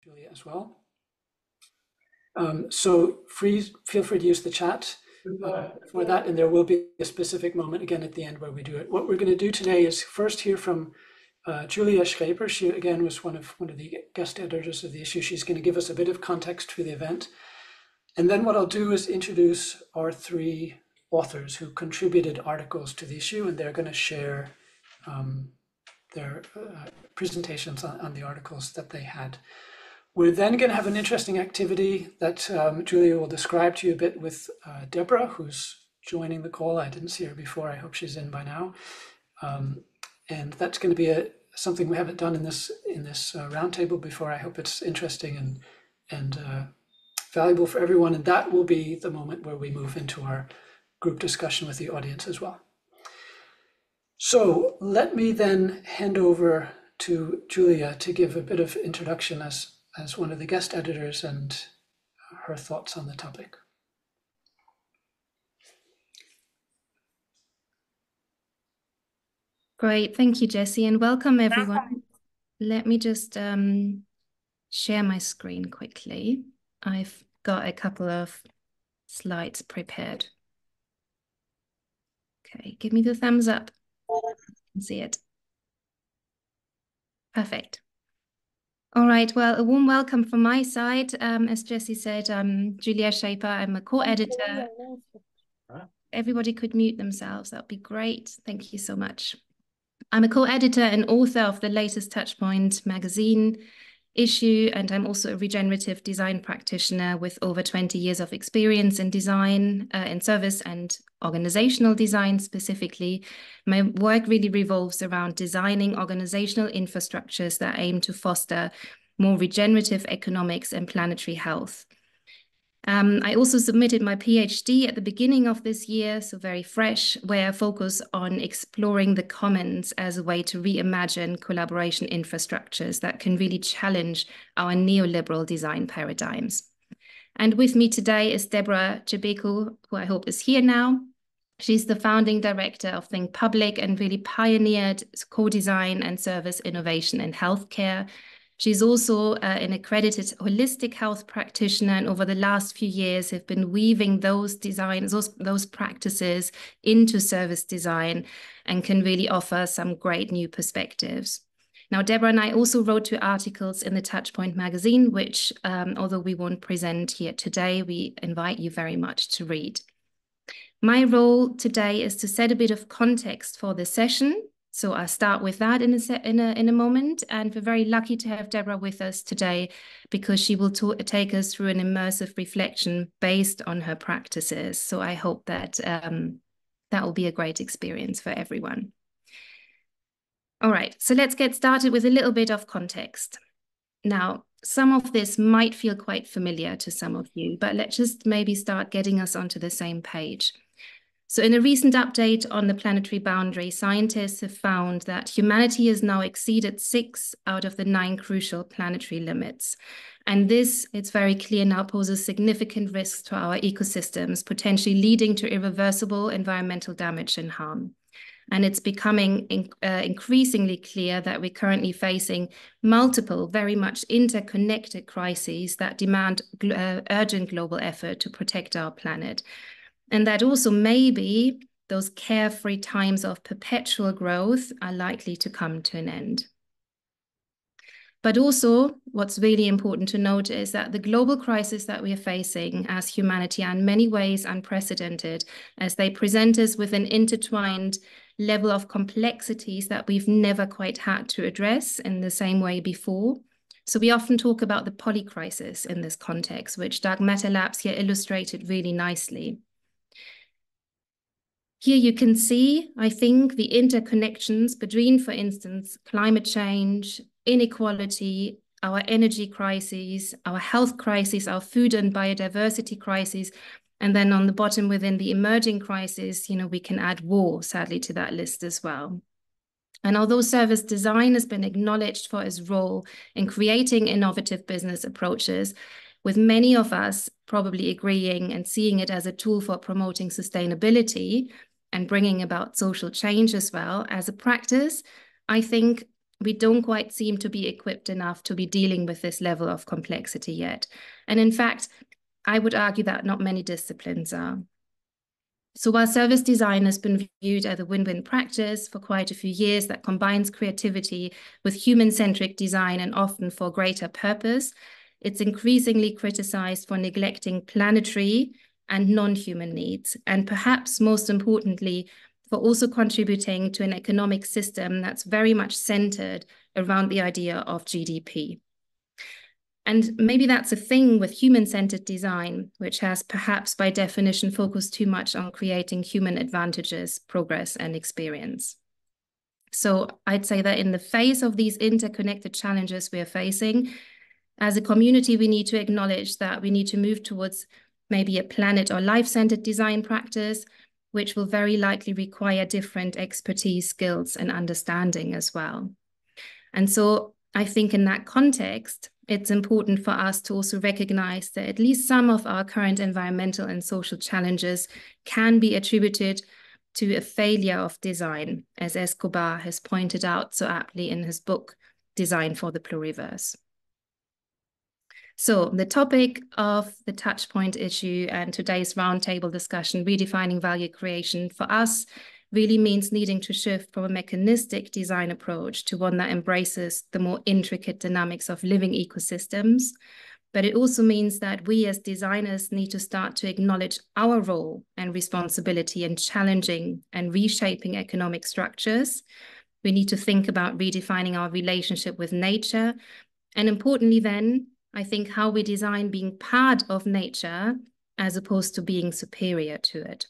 Julia as well. So feel free to use the chat for that, and there will be a specific moment again at the end where we do it. What we're going to do today is first hear from Julia Schreber. She again was one of the guest editors of the issue. She's going to give us a bit of context for the event. And then what I'll do is introduce our three authors who contributed articles to the issue, and they're going to share their presentations on the articles that they had. We're then going to have an interesting activity that Julia will describe to you a bit with Deborah, who's joining the call. I didn't see her before. I hope she's in by now. And that's going to be something we haven't done in this roundtable before. I hope it's interesting and valuable for everyone. And that will be the moment where we move into our group discussion with the audience as well. So let me then hand over to Julia to give a bit of introduction as one of the guest editors and her thoughts on the topic. Great, thank you, Jesse, and welcome everyone. Let me just share my screen quickly. I've got a couple of slides prepared. Okay, give me the thumbs up. I can see it. Perfect. All right, well, a warm welcome from my side. As Jesse said, I'm Julia Schreber. I'm a co-editor. Everybody could mute themselves. That would be great. Thank you so much. I'm a co-editor and author of the latest Touchpoint magazine issue, and I'm also a regenerative design practitioner with over 20 years of experience in design, in service and organizational design specifically. My work really revolves around designing organizational infrastructures that aim to foster more regenerative economics and planetary health. I also submitted my PhD at the beginning of this year, so very fresh, where I focus on exploring the commons as a way to reimagine collaboration infrastructures that can really challenge our neoliberal design paradigms. And with me today is Deborah Chebeku, who I hope is here now. She's the founding director of Think Public and really pioneered co-design and service innovation in healthcare. She's also an accredited holistic health practitioner, and over the last few years have been weaving those designs, those practices into service design, and can really offer some great new perspectives. Now, Deborah and I also wrote 2 articles in the Touchpoint magazine, which, although we won't present here today, we invite you very much to read. My role today is to set a bit of context for the session. So I'll start with that in a moment. And we're very lucky to have Deborah with us today because she will take us through an immersive reflection based on her practices. So I hope that that will be a great experience for everyone. All right, so let's get started with a little bit of context. Now, some of this might feel quite familiar to some of you, but let's just maybe start getting us onto the same page. So in a recent update on the planetary boundary, scientists have found that humanity has now exceeded 6 out of the 9 crucial planetary limits. And this, it's very clear now, poses significant risks to our ecosystems, potentially leading to irreversible environmental damage and harm. And it's becoming increasingly clear that we're currently facing multiple, very much interconnected crises that demand urgent global effort to protect our planet. And that also maybe those carefree times of perpetual growth are likely to come to an end. But also, what's really important to note is that the global crisis that we are facing as humanity are in many ways unprecedented, as they present us with an intertwined level of complexities that we've never quite had to address in the same way before. So we often talk about the polycrisis in this context, which Doug Metalabs here illustrated really nicely. Here you can see, I think, the interconnections between, for instance, climate change, inequality, our energy crises, our health crises, our food and biodiversity crises, and then on the bottom within the emerging crisis, you know, we can add war, sadly, to that list as well. And although service design has been acknowledged for its role in creating innovative business approaches, with many of us probably agreeing and seeing it as a tool for promoting sustainability and bringing about social change as well as a practice, I think we don't quite seem to be equipped enough to be dealing with this level of complexity yet. And in fact, I would argue that not many disciplines are. So while service design has been viewed as a win-win practice for quite a few years that combines creativity with human-centric design and often for greater purpose, it's increasingly criticized for neglecting planetary and non-human needs, and perhaps most importantly, for also contributing to an economic system that's very much centered around the idea of GDP. And maybe that's a thing with human-centered design, which has perhaps by definition focused too much on creating human advantages, progress, and experience. So I'd say that in the face of these interconnected challenges we are facing, as a community, we need to acknowledge that we need to move towards maybe a planet or life-centered design practice, which will very likely require different expertise, skills, and understanding as well. And so I think in that context, it's important for us to also recognize that at least some of our current environmental and social challenges can be attributed to a failure of design, as Escobar has pointed out so aptly in his book, Design for the Pluriverse. So the topic of the touchpoint issue and today's roundtable discussion, redefining value creation, for us really means needing to shift from a mechanistic design approach to one that embraces the more intricate dynamics of living ecosystems. But it also means that we as designers need to start to acknowledge our role and responsibility in challenging and reshaping economic structures. We need to think about redefining our relationship with nature. And importantly then, I think how we design being part of nature as opposed to being superior to it.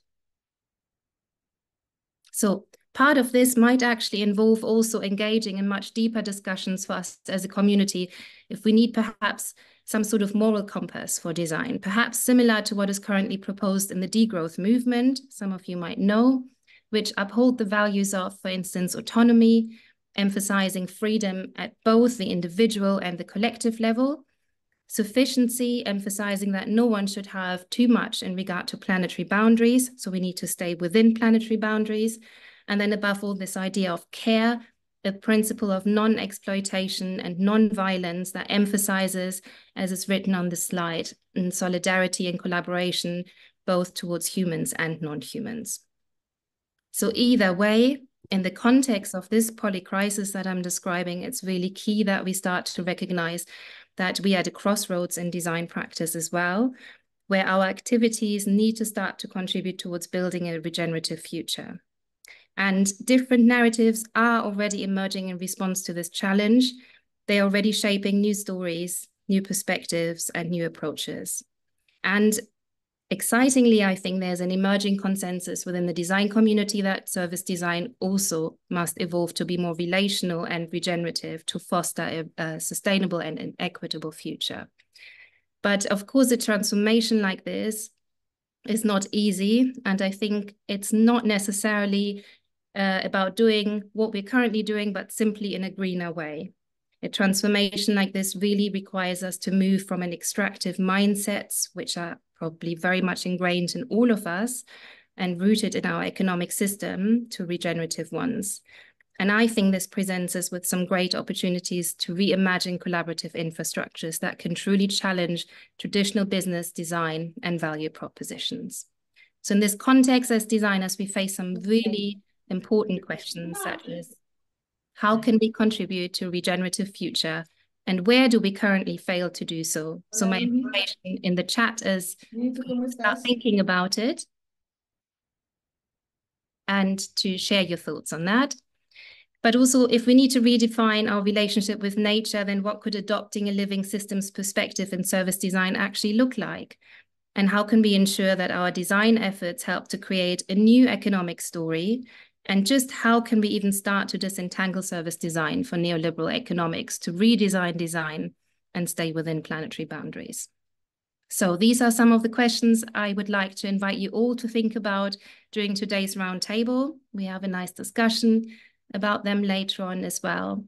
So part of this might actually involve also engaging in much deeper discussions for us as a community if we need perhaps some sort of moral compass for design, perhaps similar to what is currently proposed in the degrowth movement, some of you might know, which uphold the values of, for instance, autonomy, emphasizing freedom at both the individual and the collective level, sufficiency, emphasizing that no one should have too much in regard to planetary boundaries, so we need to stay within planetary boundaries, and then above all, this idea of care, a principle of non-exploitation and non-violence that emphasizes, as is written on the slide, in solidarity and collaboration, both towards humans and non-humans. So either way, in the context of this polycrisis that I'm describing, it's really key that we start to recognize that we are at a crossroads in design practice as well, where our activities need to start to contribute towards building a regenerative future. And different narratives are already emerging in response to this challenge. They're already shaping new stories, new perspectives, and new approaches. And excitingly, I think there's an emerging consensus within the design community that service design also must evolve to be more relational and regenerative to foster a sustainable and an equitable future. But of course, a transformation like this is not easy. And I think it's not necessarily about doing what we're currently doing, but simply in a greener way. A transformation like this really requires us to move from an extractive mindsets, which are probably very much ingrained in all of us and rooted in our economic system, to regenerative ones. And I think this presents us with some great opportunities to reimagine collaborative infrastructures that can truly challenge traditional business design and value propositions. So in this context, as designers, we face some really important questions, such as how can we contribute to a regenerative future, and where do we currently fail to do so? So my invitation in the chat is start thinking about it and to share your thoughts on that. But also, if we need to redefine our relationship with nature, then what could adopting a living systems perspective in service design actually look like? And how can we ensure that our design efforts help to create a new economic story? And just how can we even start to disentangle service design for neoliberal economics to redesign design and stay within planetary boundaries? So these are some of the questions I would like to invite you all to think about during today's roundtable. We have a nice discussion about them later on as well.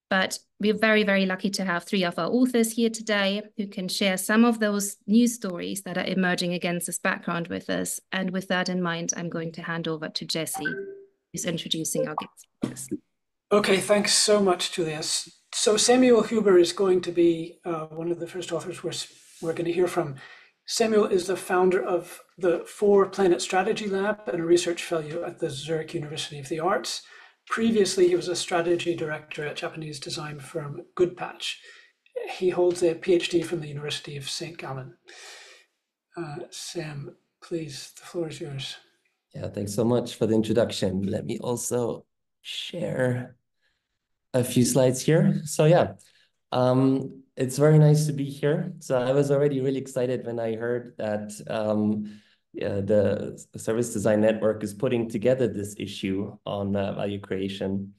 But we're very, very lucky to have three of our authors here today who can share some of those news stories that are emerging against this background with us. And with that in mind, I'm going to hand over to Jessie, who's introducing our guest. Okay, thanks so much, Julius. So Samuel Huber is going to be one of the first authors we're going to hear from. Samuel is the founder of the 4 Planet Strategy Lab and a research fellow at the Zurich University of the Arts. Previously, he was a strategy director at Japanese design firm Goodpatch. He holds a PhD from the University of St. Gallen. Sam, please, the floor is yours. Yeah, thanks so much for the introduction. Let me also share a few slides here. So yeah, it's very nice to be here. So I was already really excited when I heard that the Service Design Network is putting together this issue on value creation.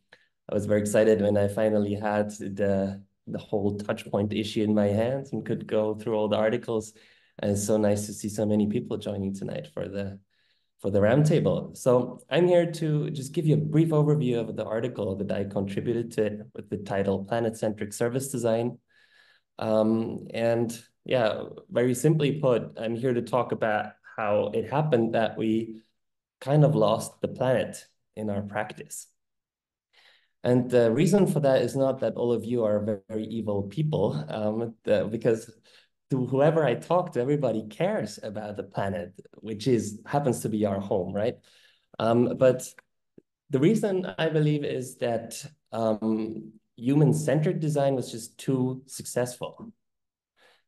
I was very excited when I finally had the whole touchpoint issue in my hands and could go through all the articles. And it's so nice to see so many people joining tonight for the roundtable. So I'm here to just give you a brief overview of the article that I contributed to it with the title Planet-Centric Service Design. And yeah, very simply put, I'm here to talk about how it happened that we kind of lost the planet in our practice. And the reason for that is not that all of you are very, very evil people, because to whoever I talk to, everybody cares about the planet, which happens to be our home, right? But the reason I believe is that human-centered design was just too successful.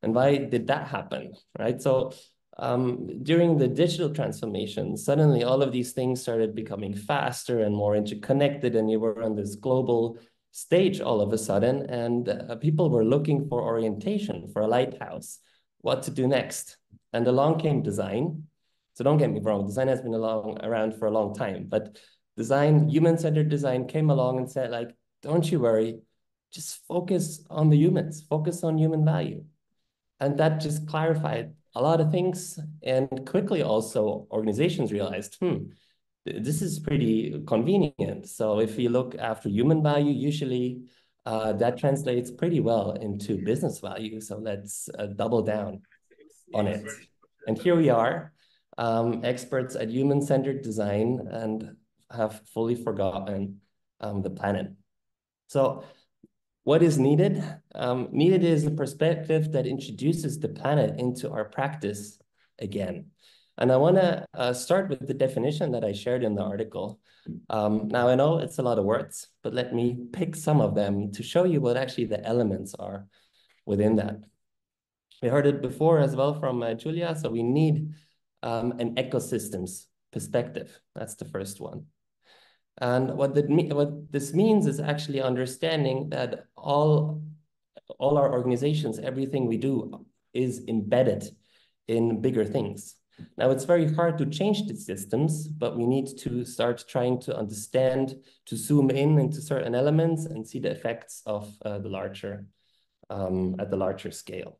And why did that happen, right? So during the digital transformation, suddenly all of these things started becoming faster and more interconnected, and you were on this global stage all of a sudden, and people were looking for orientation, for a lighthouse, what to do next. And along came design. So don't get me wrong, design has been around for a long time, but design, human-centered design came along and said, like, don't you worry, just focus on the humans, focus on human value. And that just clarified a lot of things. And quickly also organizations realized, this is pretty convenient. So if you look after human value, usually that translates pretty well into business value. So let's double down on it. And here we are, experts at human-centered design, and have fully forgotten the planet. So what is needed? Needed is a perspective that introduces the planet into our practice again. And I want to start with the definition that I shared in the article. Now, I know it's a lot of words, but let me pick some of them to show you what actually the elements are within that. We heard it before as well from Julia, so we need an ecosystems perspective. That's the first one. And what this means is actually understanding that all our organizations, everything we do is embedded in bigger things. Now, it's very hard to change the systems, but we need to start trying to understand, to zoom in into certain elements and see the effects of at the larger scale.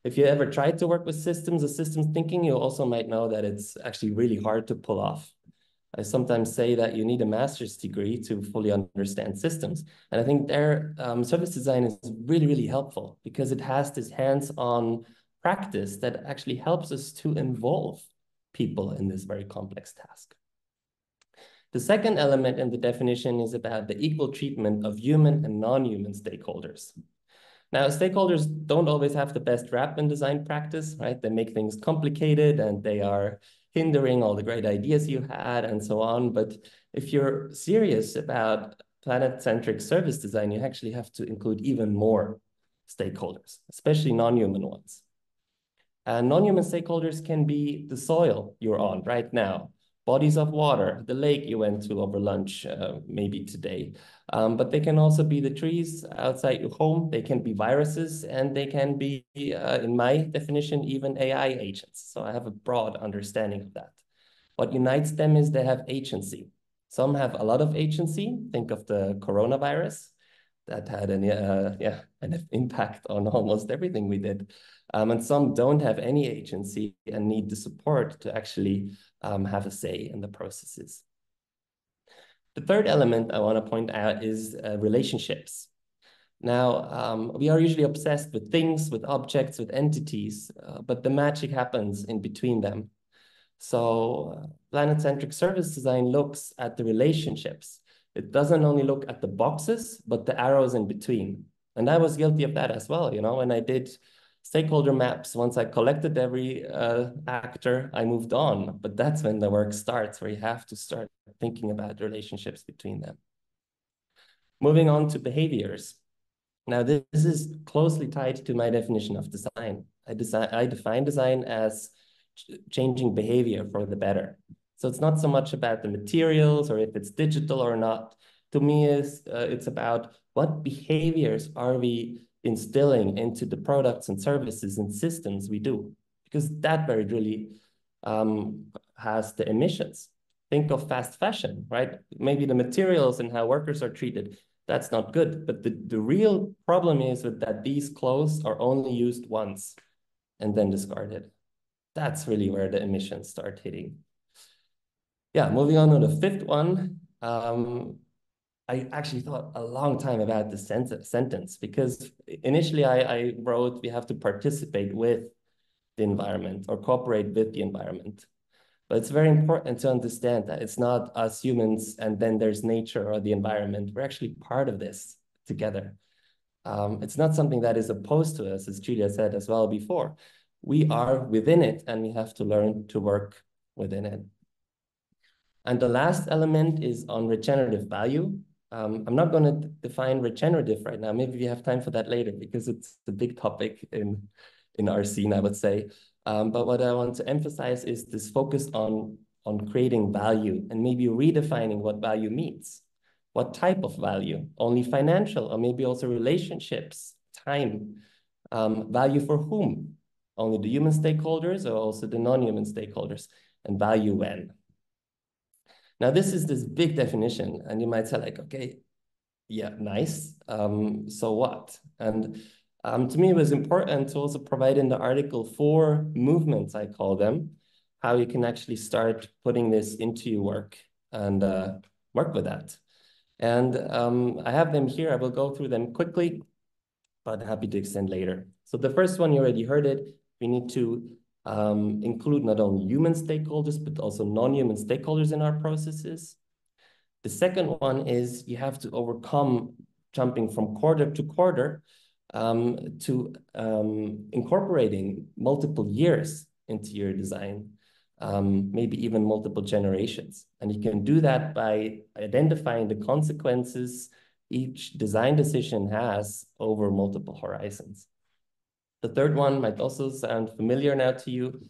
If you ever tried to work with systems or systems thinking, you also might know that it's actually really hard to pull off. I sometimes say that you need a master's degree to fully understand systems. And I think their service design is really, really helpful because it has this hands-on practice that actually helps us to involve people in this very complex task. The second element in the definition is about the equal treatment of human and non-human stakeholders. Now, stakeholders don't always have the best rap in design practice, right? They make things complicated and they are hindering all the great ideas you had and so on. But if you're serious about planet-centric service design, you actually have to include even more stakeholders, especially non-human ones. And non-human stakeholders can be the soil you're on right now, bodies of water, the lake you went to over lunch, maybe today. But they can also be the trees outside your home. They can be viruses, and they can be, in my definition, even AI agents. So I have a broad understanding of that. What unites them is they have agency. Some have a lot of agency. Think of the coronavirus that had an impact on almost everything we did. And some don't have any agency and need the support to actually have a say in the processes. The third element I want to point out is relationships. Now, we are usually obsessed with things, with objects, with entities, but the magic happens in between them. So planet-centric service design looks at the relationships. It doesn't only look at the boxes, but the arrows in between. And I was guilty of that as well. You know, when I did stakeholder maps, once I collected every actor, I moved on. But that's when the work starts, where you have to start thinking about relationships between them. Moving on to behaviors. Now, this is closely tied to my definition of design. I define design as changing behavior for the better. So it's not so much about the materials or if it's digital or not. To me, it's about what behaviors are we instilling into the products and services and systems we do, because that very really has the emissions. Think of fast fashion, right? Maybe the materials and how workers are treated, that's not good. But the real problem is that these clothes are only used once and then discarded. That's really where the emissions start hitting. Yeah, moving on to the fifth one. I actually thought a long time about the sentence, because initially I wrote, we have to participate with the environment or cooperate with the environment. But it's very important to understand that it's not us humans and then there's nature or the environment. We're actually part of this together. It's not something that is opposed to us, as Julia said as well before. We are within it and we have to learn to work within it. And the last element is on regenerative value. I'm not going to define regenerative right now. Maybe we have time for that later, because it's a big topic in our scene, I would say. But what I want to emphasize is this focus on creating value and maybe redefining what value means. What type of value? Only financial, or maybe also relationships, time, value for whom? Only the human stakeholders or also the non-human stakeholders, and value when? Now, this is this big definition, and you might say like, okay, yeah, nice. So what? And to me, it was important to also provide in the article 4 movements, I call them, how you can actually start putting this into your work and work with that. And I have them here. I will go through them quickly, but happy to extend later. So the first one, you already heard it. We need to include not only human stakeholders, but also non-human stakeholders in our processes. The second one is you have to overcome jumping from quarter to quarter to incorporating multiple years into your design, maybe even multiple generations. And you can do that by identifying the consequences each design decision has over multiple horizons. The third one might also sound familiar now to you.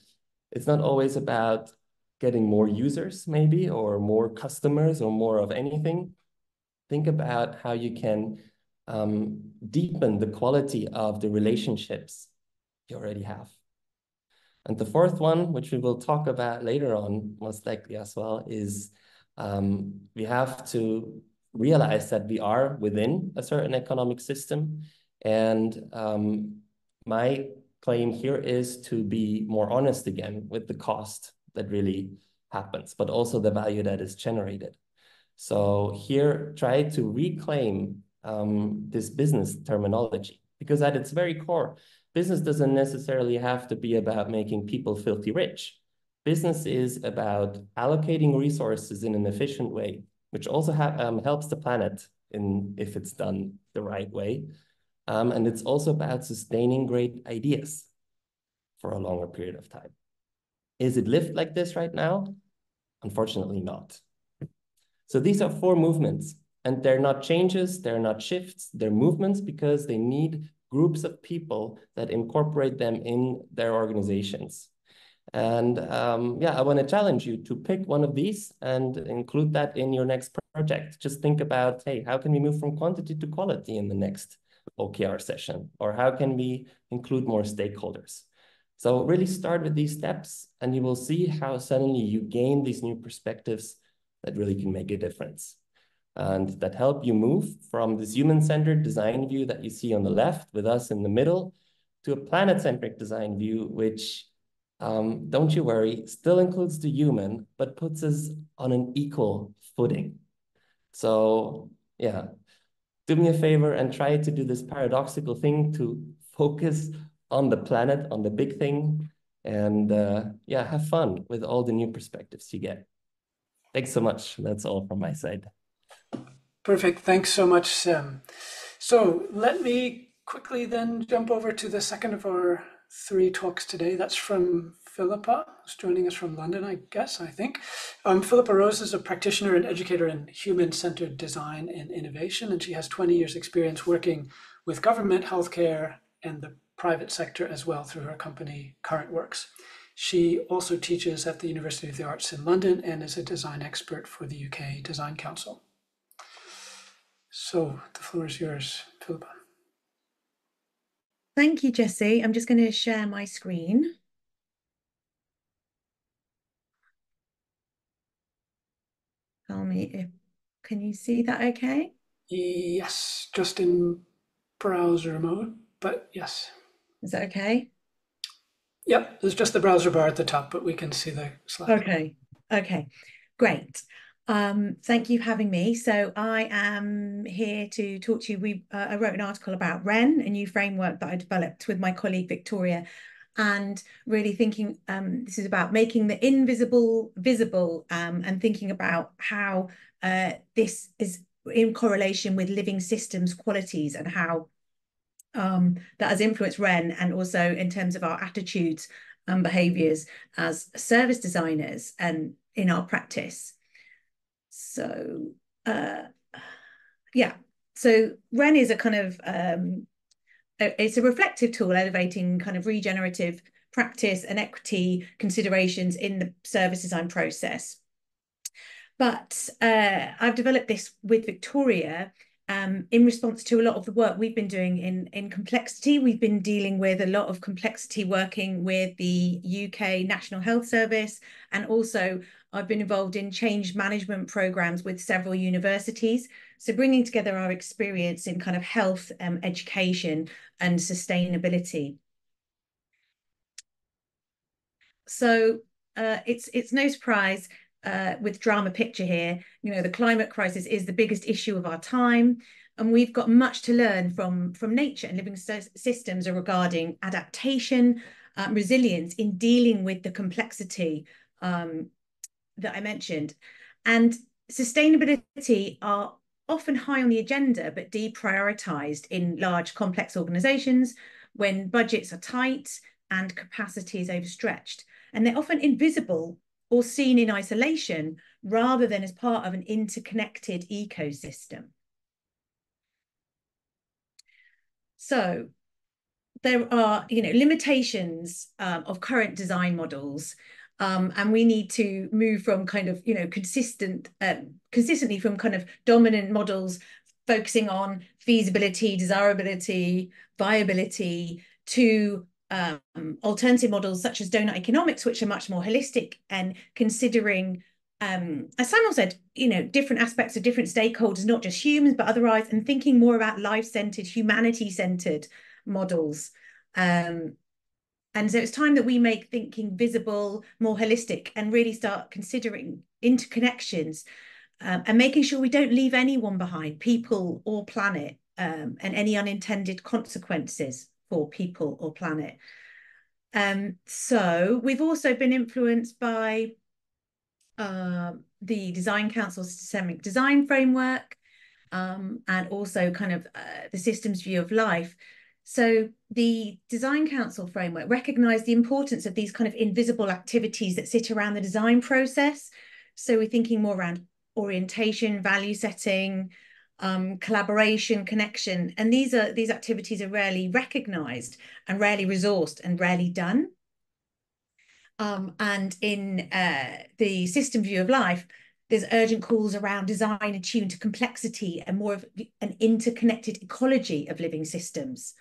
It's not always about getting more users maybe, or more customers, or more of anything. Think about how you can deepen the quality of the relationships you already have. And the fourth one, which we will talk about later on, most likely as well, is we have to realize that we are within a certain economic system. And my claim here is to be more honest again with the cost that really happens, but also the value that is generated. So here, try to reclaim this business terminology, because at its very core, business doesn't necessarily have to be about making people filthy rich. Business is about allocating resources in an efficient way, which also helps the planet if it's done the right way. And it's also about sustaining great ideas for a longer period of time. Is it lived like this right now? Unfortunately not. So these are 4 movements, and they're not changes, they're not shifts, they're movements, because they need groups of people that incorporate them in their organizations. And yeah, I want to challenge you to pick one of these and include that in your next project. Just think about, hey, how can we move from quantity to quality in the next OKR session? Or how can we include more stakeholders? So really start with these steps, and you will see how suddenly you gain these new perspectives that really can make a difference, and that help you move from this human-centered design view that you see on the left with us in the middle to a planet-centric design view, which, don't you worry, still includes the human, but puts us on an equal footing. So yeah, do me a favor and try to do this paradoxical thing to focus on the planet, on the big thing, and yeah, have fun with all the new perspectives you get. Thanks so much. That's all from my side. Perfect. Thanks so much, Sam. So let me quickly then jump over to the second of our three talks today. That's from Philippa, who's joining us from London, I guess, I think. Philippa Rose is a practitioner and educator in human-centered design and innovation, and she has 20 years experience working with government, healthcare, and the private sector as well through her company, Current Works. She also teaches at the University of the Arts in London and is a design expert for the UK Design Council. So the floor is yours, Philippa. Thank you, Jesse. I'm just going to share my screen. Tell me if, can you see that okay? Yes, just in browser mode, but yes. Is that okay? Yep, there's just the browser bar at the top, but we can see the slide. Okay, great. Thank you for having me. So I am here to talk to you. I wrote an article about REN, a new framework that I developed with my colleague Victoria, and really thinking this is about making the invisible visible, and thinking about how this is in correlation with living systems qualities and how that has influenced REN, and also in terms of our attitudes and behaviours as service designers and in our practice. So yeah, so REN is a kind of it's a reflective tool elevating kind of regenerative practice and equity considerations in the service design process. But I've developed this with Victoria in response to a lot of the work we've been doing in complexity. We've been dealing with a lot of complexity working with the UK National Health Service, and also I've been involved in change management programs with several universities. So bringing together our experience in kind of health, education and sustainability. So it's no surprise with drama picture here, you know, the climate crisis is the biggest issue of our time, and we've got much to learn from nature and living systems regarding adaptation, resilience in dealing with the complexity that I mentioned. And sustainability are often high on the agenda, but deprioritized in large, complex organizations when budgets are tight and capacity is overstretched. And they're often invisible or seen in isolation rather than as part of an interconnected ecosystem. So there are, you know, limitations of current design models, and we need to move from kind of, you know, consistently from kind of dominant models focusing on feasibility, desirability, viability, to alternative models such as donut economics, which are much more holistic and considering, as Samuel said, you know, different aspects of different stakeholders, not just humans, but otherwise, and thinking more about life-centered, humanity-centered models. And so it's time that we make thinking visible, more holistic, and really start considering interconnections, and making sure we don't leave anyone behind, people or planet, and any unintended consequences for people or planet. So we've also been influenced by the Design Council's Systemic Design Framework, and also kind of the systems view of life. So the Design Council framework recognised the importance of these kind of invisible activities that sit around the design process. So we're thinking more around orientation, value setting, collaboration, connection, and these activities are rarely recognised and rarely resourced and rarely done. And in the system view of life, there's urgent calls around design attuned to complexity and more of an interconnected ecology of living systems.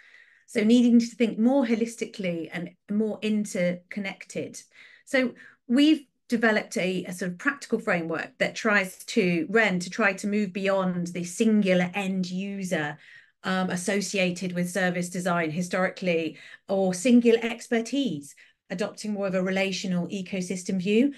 So needing to think more holistically and more interconnected. So we've developed a sort of practical framework that tries to try to move beyond the singular end user associated with service design historically, or singular expertise, adopting more of a relational ecosystem view.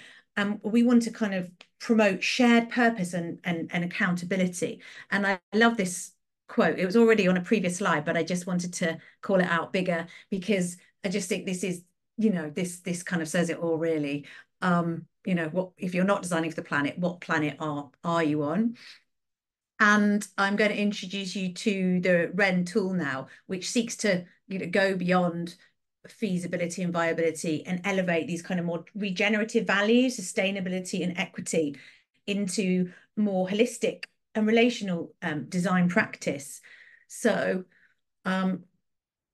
We want to kind of promote shared purpose and accountability. And I love this quote. It was already on a previous slide, but I just wanted to call it out bigger because I just think this is, you know, this kind of says it all really. You know, what if you're not designing for the planet, what planet are you on? And I'm going to introduce you to the REN tool now, which seeks to go beyond feasibility and viability and elevate these kind of more regenerative values, sustainability and equity into more holistic and relational design practice. So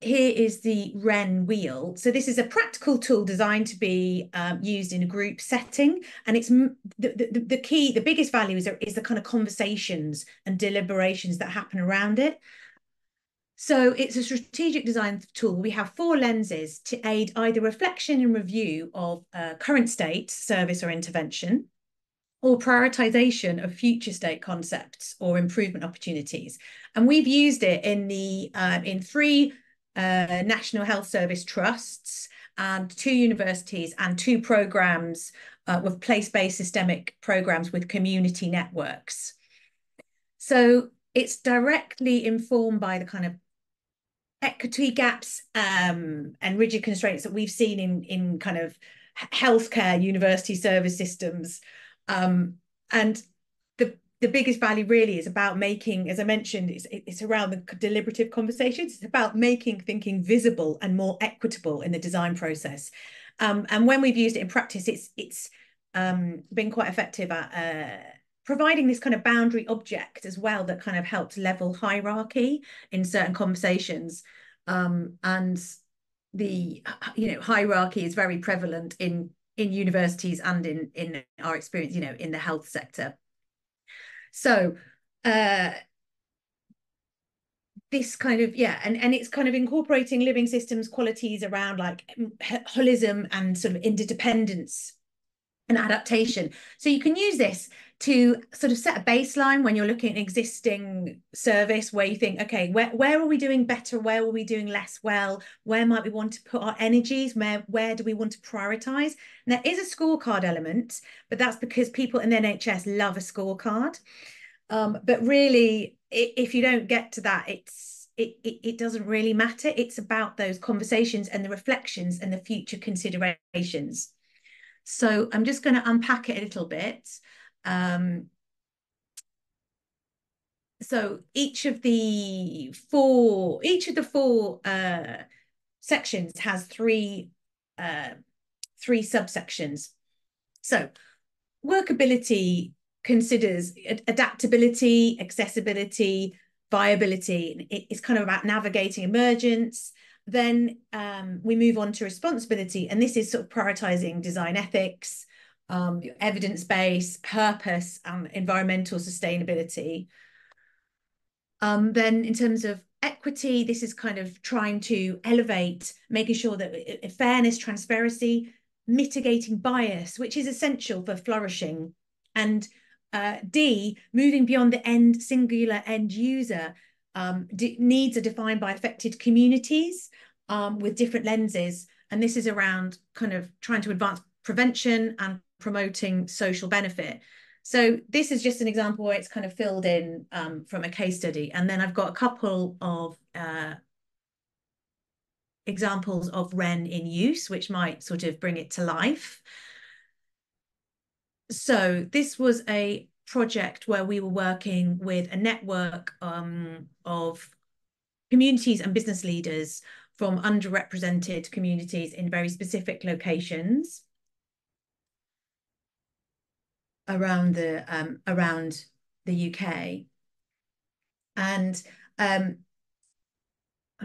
here is the REN wheel. So this is a practical tool designed to be used in a group setting. And it's the key, the biggest value is the kind of conversations and deliberations that happen around it. So it's a strategic design tool. We have 4 lenses to aid either reflection and review of current state, service or intervention, or prioritization of future state concepts or improvement opportunities. And we've used it in 3 National Health Service trusts and 2 universities and 2 programs with place-based systemic programs with community networks. So it's directly informed by the kind of equity gaps and rigid constraints that we've seen in kind of healthcare university service systems. And the biggest value really is about making, as I mentioned, it's around the deliberative conversations. It's about making thinking visible and more equitable in the design process. And when we've used it in practice, it's been quite effective at providing this kind of boundary object as well that kind of helps level hierarchy in certain conversations. And the hierarchy is very prevalent in universities and in our experience, in the health sector. So this kind of, and it's kind of incorporating living systems qualities around like holism and sort of interdependence and adaptation. So you can use this to sort of set a baseline when you're looking at an existing service where you think, okay, where are we doing better? Where are we doing less well? Where might we want to put our energies? Where do we want to prioritize? And there is a scorecard element, but that's because people in the NHS love a scorecard. But really, if you don't get to that, it doesn't really matter. It's about those conversations and the reflections and the future considerations. So I'm just going to unpack it a little bit. So each of the four sections has three subsections. So workability considers adaptability, accessibility, viability. It's kind of about navigating emergence. Then we move on to responsibility, and this is sort of prioritizing design ethics, evidence-based, purpose, and environmental sustainability. Then in terms of equity, this is kind of trying to elevate, making sure that fairness, transparency, mitigating bias, which is essential for flourishing. And D, moving beyond the singular end user, needs are defined by affected communities with different lenses. And this is around kind of trying to advance prevention and promoting social benefit. So this is just an example where it's kind of filled in from a case study. And then I've got a couple of examples of REN in use, which might sort of bring it to life. So this was a project where we were working with a network of communities and business leaders from underrepresented communities in very specific locations around the UK. And I'm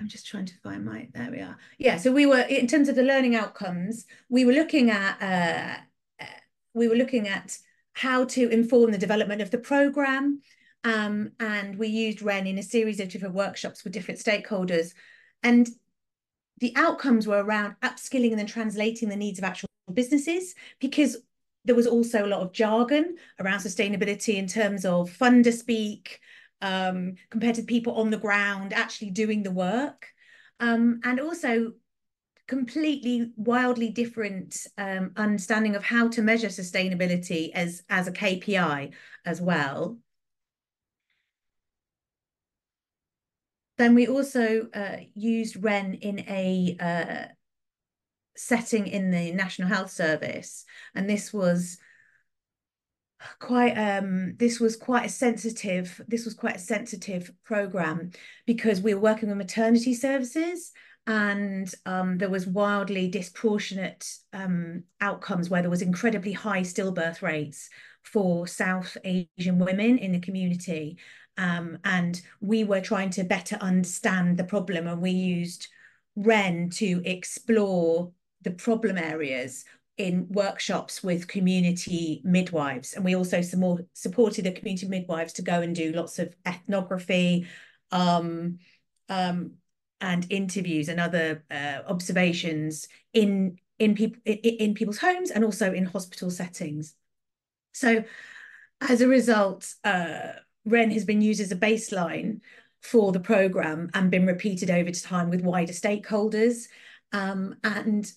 just trying to find there we are. Yeah, so we were, in terms of the learning outcomes, we were looking at how to inform the development of the programme. And we used REN in a series of different workshops with different stakeholders. And the outcomes were around upskilling and then translating the needs of actual businesses, because there was also a lot of jargon around sustainability in terms of funder speak, compared to people on the ground actually doing the work. And also completely wildly different understanding of how to measure sustainability as a KPI as well. Then we also used REN in a setting in the National Health Service, and this was this was quite a sensitive program, because we were working with maternity services, and there was wildly disproportionate outcomes where there was incredibly high stillbirth rates for South Asian women in the community. And we were trying to better understand the problem, and we used REN to explore the problem areas in workshops with community midwives. And we also supported the community midwives to go and do lots of ethnography and interviews and other observations in people's homes and also in hospital settings. So as a result, REN has been used as a baseline for the programme and been repeated over time with wider stakeholders. And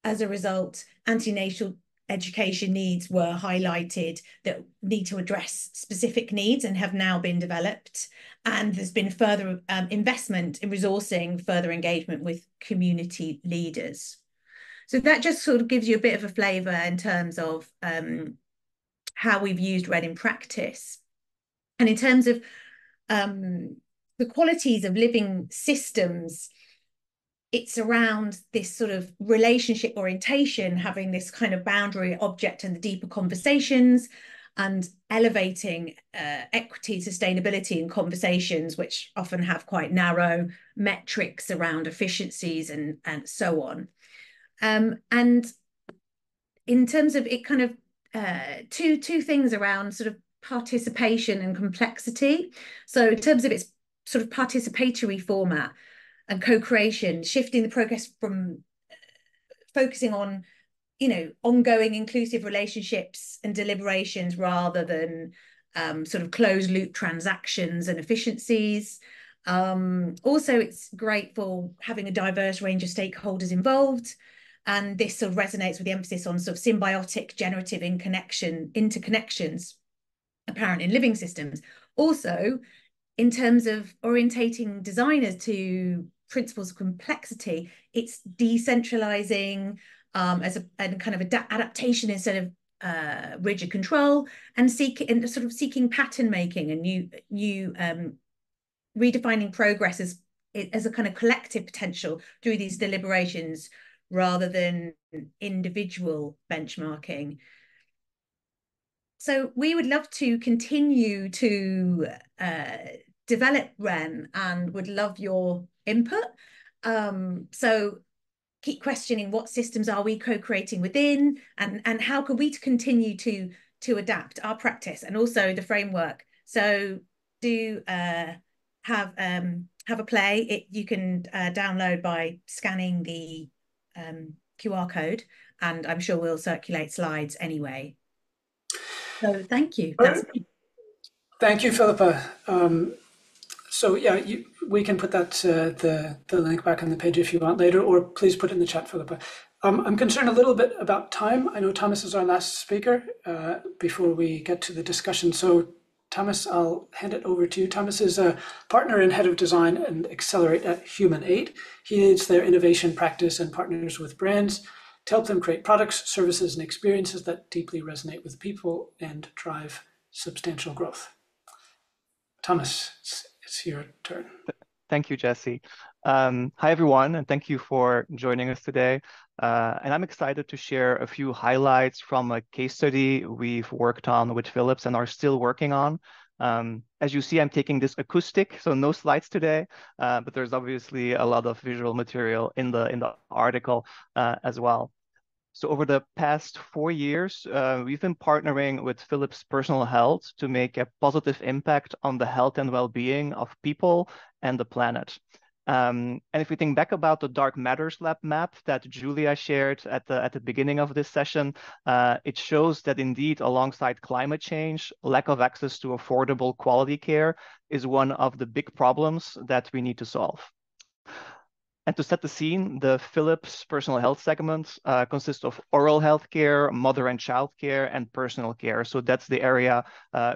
as a result, antenatal education needs were highlighted that need to address specific needs and have now been developed. And there's been further investment in resourcing further engagement with community leaders. So that just sort of gives you a bit of a flavour in terms of how we've used REN in practice. And in terms of the qualities of living systems, it's around this sort of relationship orientation, having this kind of boundary object and the deeper conversations, and elevating equity, sustainability in conversations, which often have quite narrow metrics around efficiencies and so on. And in terms of it, kind of two things around sort of participation and complexity. So in terms of its sort of participatory format and co-creation, shifting the progress from focusing on, ongoing inclusive relationships and deliberations rather than sort of closed loop transactions and efficiencies. Also, it's great for having a diverse range of stakeholders involved. And this sort of resonates with the emphasis on sort of symbiotic, generative interconnections apparent in living systems. Also, in terms of orientating designers to principles of complexity, it's decentralizing as a kind of adaptation instead of rigid control, and seeking pattern making and new redefining progress as a kind of collective potential through these deliberations rather than individual benchmarking. So we would love to continue to develop REN and would love your input. So keep questioning what systems are we co-creating within, and how can we continue to adapt our practice and also the framework. So do have a play. You can download by scanning the QR code, and I'm sure we'll circulate slides anyway. So thank you. Thank you, Philippa. So yeah, we can put that the link back on the page if you want later, or please put it in the chat, Philippa. I'm concerned a little bit about time. I know Thomas is our last speaker before we get to the discussion. So Thomas, I'll hand it over to you. Thomas is a partner and head of design and Accelerate at Human8. He leads their innovation practice and partners with brands to help them create products, services, and experiences that deeply resonate with people and drive substantial growth. Thomas, it's your turn. Thank you, Jesse. Hi, everyone, and thank you for joining us today. And I'm excited to share a few highlights from a case study we've worked on with Philips and are still working on. As you see, I'm taking this acoustic, so no slides today, but there's obviously a lot of visual material in the article as well. So over the past 4 years, we've been partnering with Philips Personal Health to make a positive impact on the health and well-being of people and the planet. And if we think back about the Dark Matters Lab map that Julia shared at the beginning of this session, it shows that indeed, alongside climate change, lack of access to affordable quality care is one of the big problems that we need to solve. And to set the scene, the Philips Personal Health segment consists of oral health care, mother and child care, and personal care. So that's the area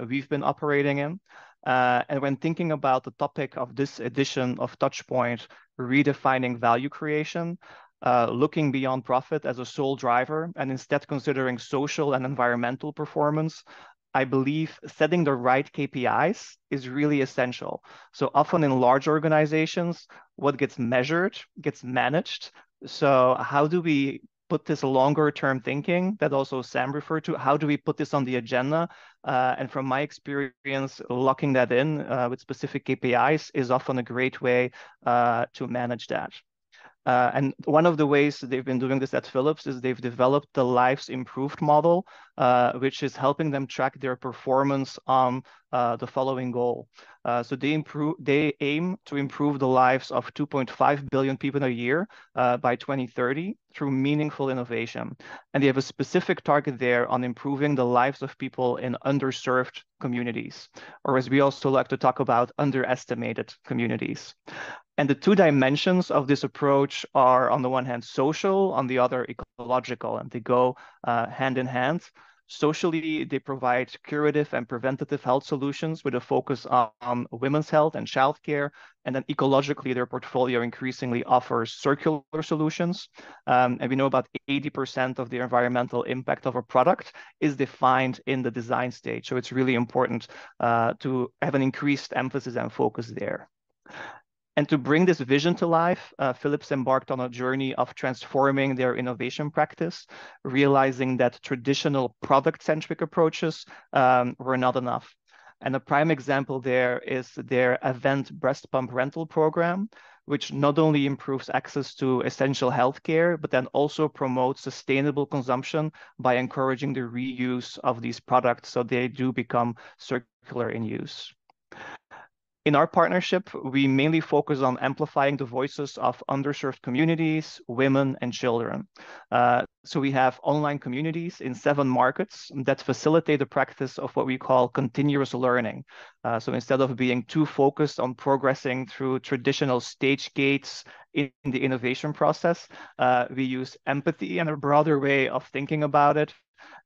we've been operating in. And when thinking about the topic of this edition of Touchpoint, redefining value creation, looking beyond profit as a sole driver and instead considering social and environmental performance, I believe setting the right KPIs is really essential. So often in large organizations, what gets measured gets managed. So how do we put this longer term thinking that also Sam referred to? How do we put this on the agenda? And from my experience, locking that in with specific KPIs is often a great way to manage that. And one of the ways they've been doing this at Philips is they've developed the Lives Improved model, which is helping them track their performance on the following goal. So they aim to improve the lives of 2.5 billion people a year by 2030 through meaningful innovation. And they have a specific target there on improving the lives of people in underserved communities, or as we also like to talk about, underestimated communities. And the two dimensions of this approach are, on the one hand, social, on the other, ecological, and they go hand in hand. Socially, they provide curative and preventative health solutions with a focus on women's health and childcare. And then ecologically, their portfolio increasingly offers circular solutions. And we know about 80% of the environmental impact of a product is defined in the design stage. So it's really important to have an increased emphasis and focus there. And to bring this vision to life, Philips embarked on a journey of transforming their innovation practice, realizing that traditional product-centric approaches were not enough. And a prime example there is their Event breast pump rental program, which not only improves access to essential healthcare, but then also promotes sustainable consumption by encouraging the reuse of these products so they do become circular in use. In our partnership, we mainly focus on amplifying the voices of underserved communities, women, and children. So we have online communities in 7 markets that facilitate the practice of what we call continuous learning. So instead of being too focused on progressing through traditional stage gates in the innovation process, we use empathy and a broader way of thinking about it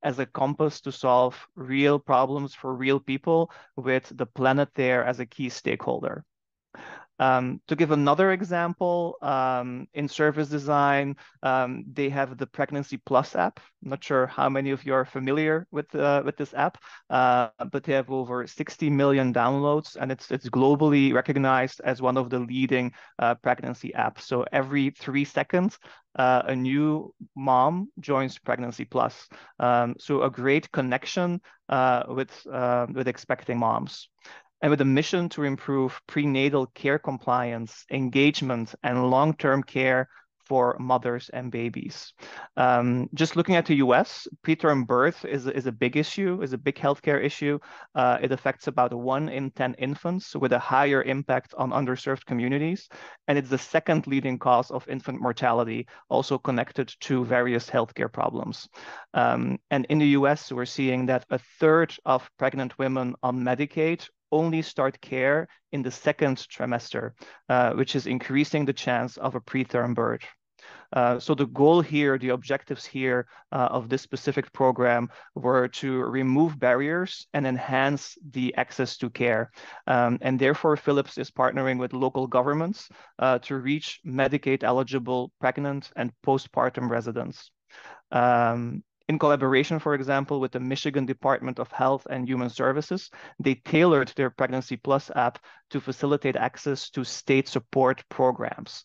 as a compass to solve real problems for real people with the planet there as a key stakeholder. To give another example, in service design, they have the Pregnancy Plus app. I'm not sure how many of you are familiar with this app, but they have over 60 million downloads, and it's globally recognized as one of the leading pregnancy apps. So every 3 seconds, a new mom joins Pregnancy Plus. So a great connection with expecting moms. And with a mission to improve prenatal care compliance, engagement, and long-term care for mothers and babies. Just looking at the US, preterm birth is a big issue, is a big healthcare issue. It affects about 1 in 10 infants with a higher impact on underserved communities. And it's the 2nd leading cause of infant mortality, also connected to various healthcare problems. And in the US, we're seeing that 1/3 of pregnant women on Medicaid only start care in the 2nd trimester, which is increasing the chance of a preterm birth. So the goal here, the objectives here of this specific program were to remove barriers and enhance the access to care. And therefore, Philips is partnering with local governments to reach Medicaid eligible pregnant and postpartum residents. In collaboration, for example, with the Michigan Department of Health and Human Services, they tailored their Pregnancy Plus app to facilitate access to state support programs.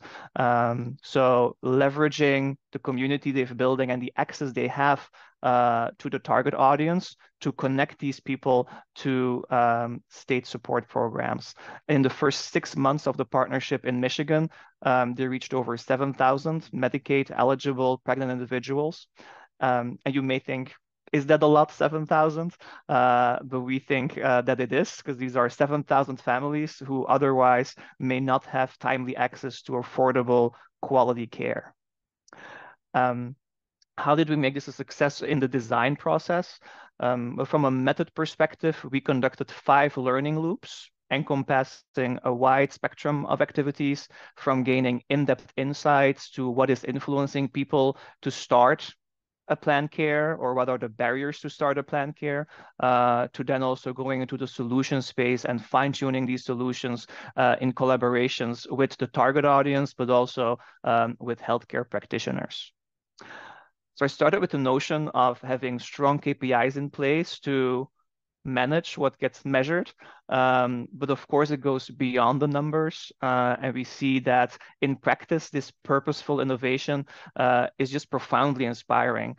So leveraging the community they're building and the access they have to the target audience to connect these people to state support programs. In the first 6 months of the partnership in Michigan, they reached over 7,000 Medicaid eligible pregnant individuals. And you may think, is that a lot, 7,000? But we think that it is, because these are 7,000 families who otherwise may not have timely access to affordable quality care. How did we make this a success in the design process? From a method perspective, we conducted 5 learning loops encompassing a wide spectrum of activities, from gaining in-depth insights to what is influencing people to start a planned care, or what are the barriers to start a planned care, to then also going into the solution space and fine-tuning these solutions in collaborations with the target audience, but also with healthcare practitioners. So I started with the notion of having strong KPIs in place to manage, what gets measured. But of course, it goes beyond the numbers. And we see that in practice, this purposeful innovation is just profoundly inspiring.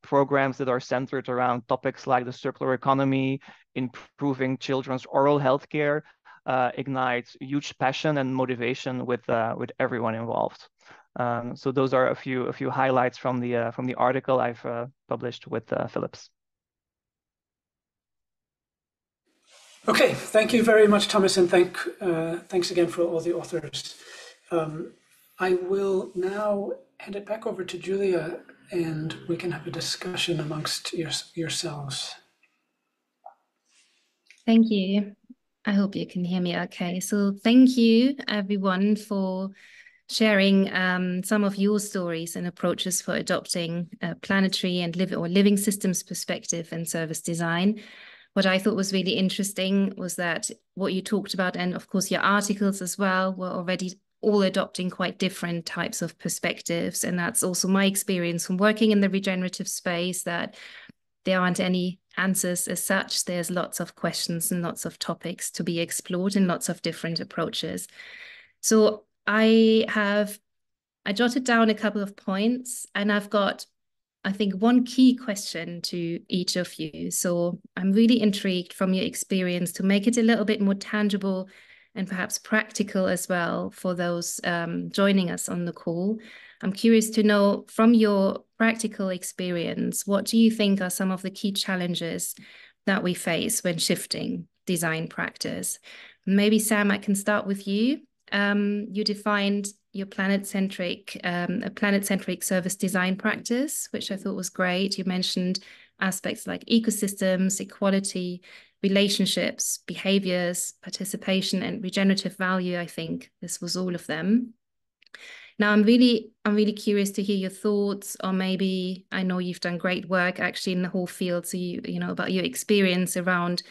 Programs that are centered around topics like the circular economy, improving children's oral health care, ignites huge passion and motivation with everyone involved. So those are a few highlights from the article I've published with Philips. Okay, thank you very much, Thomas, and thanks again for all the authors. I will now hand it back over to Julia, and we can have a discussion amongst yourselves. Thank you. I hope you can hear me okay. So thank you, everyone, for sharing some of your stories and approaches for adopting a planetary and living systems perspective in service design. What I thought was really interesting was that what you talked about, and of course your articles as well, were already all adopting quite different types of perspectives. And that's also my experience from working in the regenerative space, that there aren't any answers as such. There's lots of questions and lots of topics to be explored and lots of different approaches. So I jotted down a couple of points, and I've got, I think, one key question to each of you. So I'm really intrigued from your experience to make it a little bit more tangible and perhaps practical as well for those joining us on the call. I'm curious to know, from your practical experience, what do you think are some of the key challenges that we face when shifting design practice? Maybe, Sam, I can start with you. You defined your a planet-centric service design practice, which I thought was great. You mentioned aspects like ecosystems, equality, relationships, behaviors, participation, and regenerative value. I think this was all of them. Now, I'm really curious to hear your thoughts, or maybe, I know you've done great work actually in the whole field, so you know about your experience around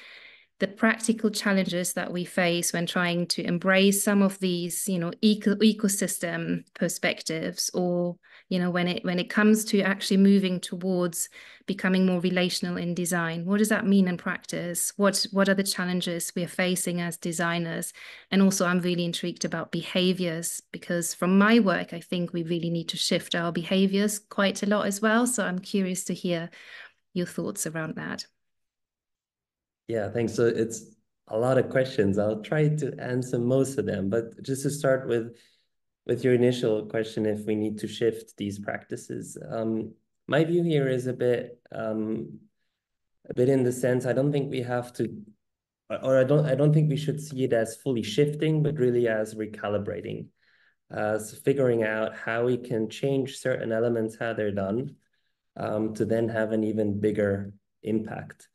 the practical challenges that we face when trying to embrace some of these, ecosystem perspectives, or, when it comes to actually moving towards becoming more relational in design. What does that mean in practice? What are the challenges we're facing as designers? And also, I'm really intrigued about behaviors, because from my work, I think we really need to shift our behaviors quite a lot as well. So I'm curious to hear your thoughts around that. Yeah, thanks. So it's a lot of questions. I'll try to answer most of them, but just to start with your initial question, if we need to shift these practices, my view here is a bit in the sense, I don't think we have to, or I don't think we should see it as fully shifting, but really as recalibrating, as figuring out how we can change certain elements, how they're done, to then have an even bigger impact.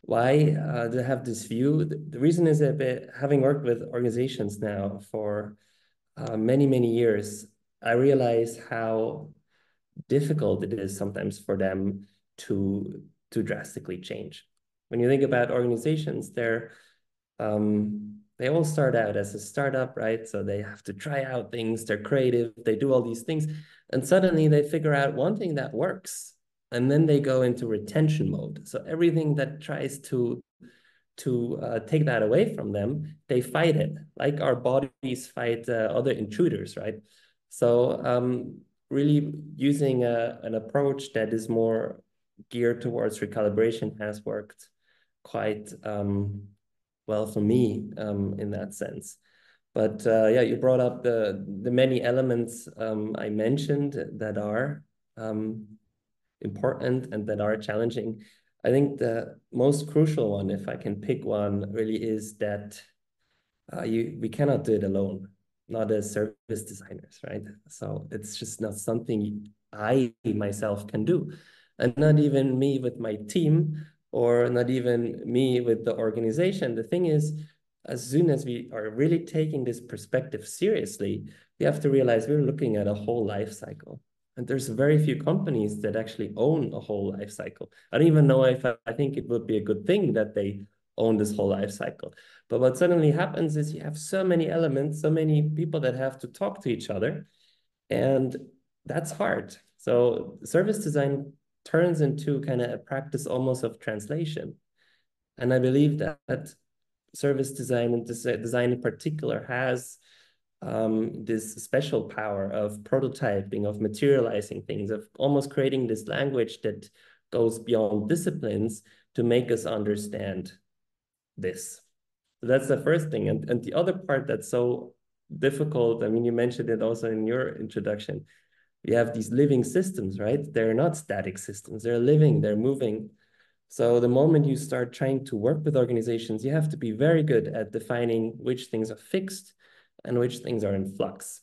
Why do I have this view? The reason is a bit, having worked with organizations now for many, many years, I realize how difficult it is sometimes for them to drastically change. When you think about organizations, they all start out as a startup, right? So they have to try out things, they're creative, they do all these things, and suddenly they figure out one thing that works. And then they go into retention mode. So everything that tries to take that away from them, they fight it, like our bodies fight other intruders, right? So really using an approach that is more geared towards recalibration has worked quite well for me in that sense. But yeah, you brought up the many elements I mentioned that are important and that are challenging. I think the most crucial one, if I can pick one, really is that we cannot do it alone, not as service designers, right? So it's just not something I myself can do, and not even me with my team, or not even me with the organization. The thing is, as soon as we are really taking this perspective seriously, we have to realize we're looking at a whole life cycle. And there's very few companies that actually own a whole life cycle. I don't even know if I think it would be a good thing that they own this whole life cycle. But what suddenly happens is you have so many elements, so many people that have to talk to each other, and that's hard. So service design turns into kind of a practice almost of translation. And I believe that service design and design in particular has this special power of prototyping, of materializing things, of almost creating this language that goes beyond disciplines to make us understand this. So that's the first thing. And the other part that's so difficult, I mean, you mentioned it also in your introduction, we have these living systems, right? They're not static systems, they're living, they're moving. So the moment you start trying to work with organizations, you have to be very good at defining which things are fixed and which things are in flux.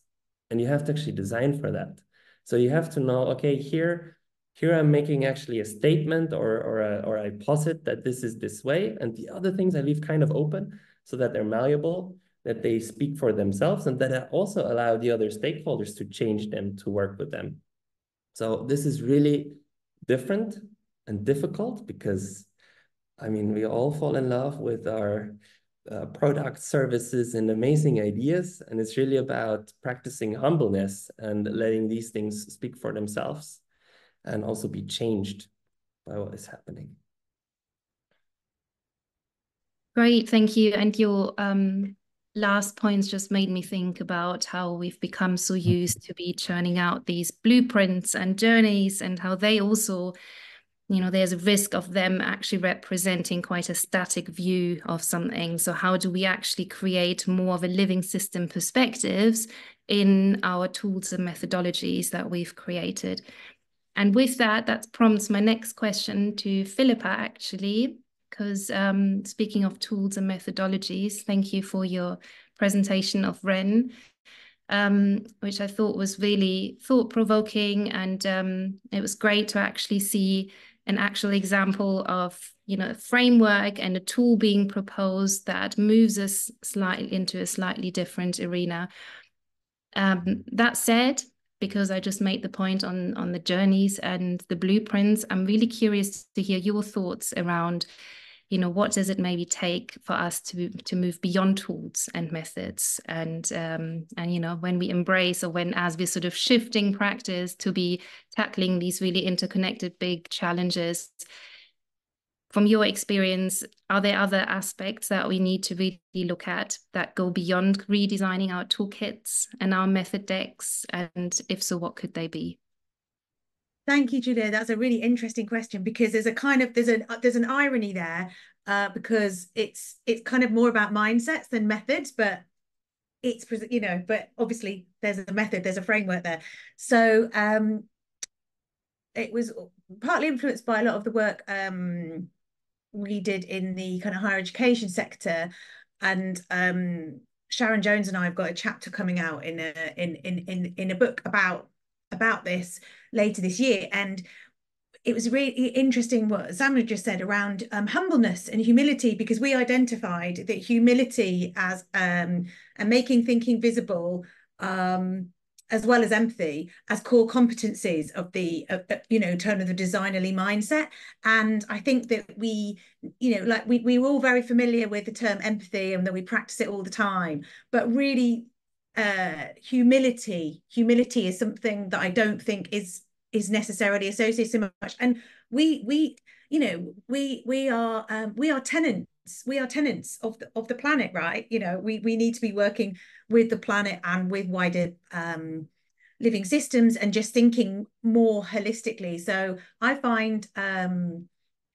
And you have to actually design for that. So you have to know, okay, here I'm making actually a statement or I posit that this is this way. And the other things I leave kind of open so that they're malleable, that they speak for themselves, and that I also allow the other stakeholders to change them, to work with them. So this is really different and difficult because, I mean, we all fall in love with our product, services, and amazing ideas. And it's really about practicing humbleness and letting these things speak for themselves and also be changed by what is happening. Great, thank you. And your last points just made me think about how we've become so used to be churning out these blueprints and journeys, and how they also, you know, there's a risk of them actually representing quite a static view of something. So how do we actually create more of a living system perspectives in our tools and methodologies that we've created? And with that, that prompts my next question to Philippa, actually, because speaking of tools and methodologies, thank you for your presentation of REN, which I thought was really thought-provoking, and it was great to actually see an actual example of, you know, a framework and a tool being proposed that moves us slightly into a slightly different arena. That said, because I just made the point on the journeys and the blueprints, I'm really curious to hear your thoughts around, you know, what does it maybe take for us to move beyond tools and methods, and you know, when we embrace, or when, as we're sort of shifting practice to be tackling these really interconnected big challenges. From your experience, are there other aspects that we need to really look at that go beyond redesigning our toolkits and our method decks? And if so, what could they be? Thank you, Julia. That's a really interesting question, because there's a kind of there's an irony there, because it's kind of more about mindsets than methods, but it's, you know, but obviously there's a method, there's a framework there. So it was partly influenced by a lot of the work we did in the kind of higher education sector, and Sharon Jones and I have got a chapter coming out in a book about this later this year. And it was really interesting what Samuel just said around humbleness and humility, because we identified that humility as and making thinking visible, as well as empathy, as core competencies of the you know, turn of the designerly mindset. And I think that we, you know, like we're all very familiar with the term empathy, and that we practice it all the time, but really humility is something that I don't think is necessarily associated so much. And we you know, we are tenants of the planet, right? You know, we need to be working with the planet and with wider living systems, and just thinking more holistically. So I find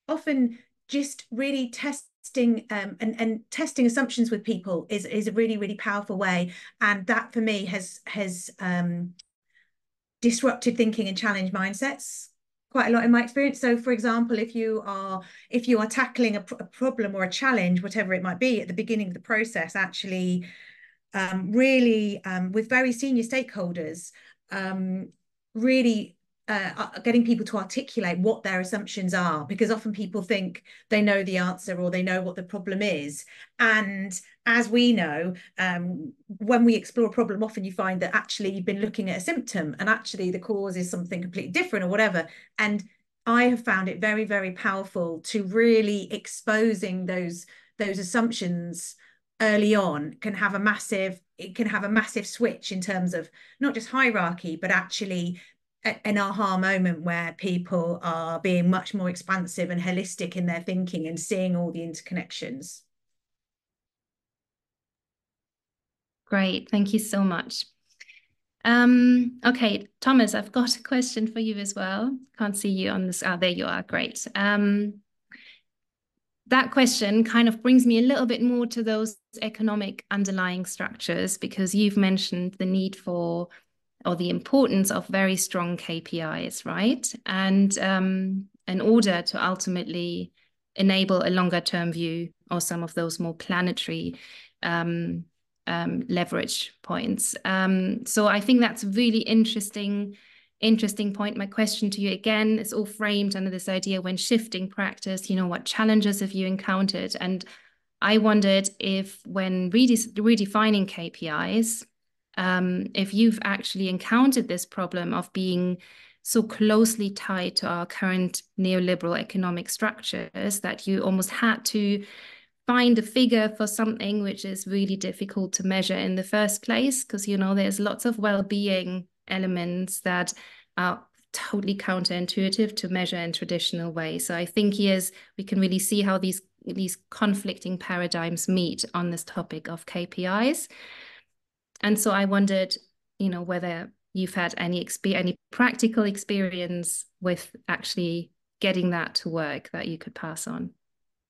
often just really testing and testing assumptions with people is a really powerful way. And that for me has disrupted thinking and challenged mindsets quite a lot in my experience. So for example, if you are tackling a problem or a challenge, whatever it might be, at the beginning of the process, actually really with very senior stakeholders, really getting people to articulate what their assumptions are, because often people think they know the answer or they know what the problem is. And as we know, when we explore a problem, often you find that actually you've been looking at a symptom, and actually the cause is something completely different or whatever. And I have found it very powerful to really exposing those assumptions early on can have a massive switch in terms of not just hierarchy, but actually an aha moment where people are being much more expansive and holistic in their thinking and seeing all the interconnections. Great, thank you so much. Okay, Thomas, I've got a question for you as well. Can't see you on this. Oh, there you are. Great. That question kind of brings me a little bit more to those economic underlying structures, because you've mentioned the need for, or the importance of, very strong KPIs, right? And in order to ultimately enable a longer term view or some of those more planetary leverage points. So I think that's a really interesting point. My question to you again is all framed under this idea, when shifting practice, what challenges have you encountered? And I wondered if, when redefining KPIs, if you've actually encountered this problem of being so closely tied to our current neoliberal economic structures that you almost had to find a figure for something which is really difficult to measure in the first place, because there's lots of well-being elements that are totally counterintuitive to measure in traditional ways. So I think we can really see how these conflicting paradigms meet on this topic of KPIs. And so I wondered, whether you've had any practical experience with actually getting that to work that you could pass on.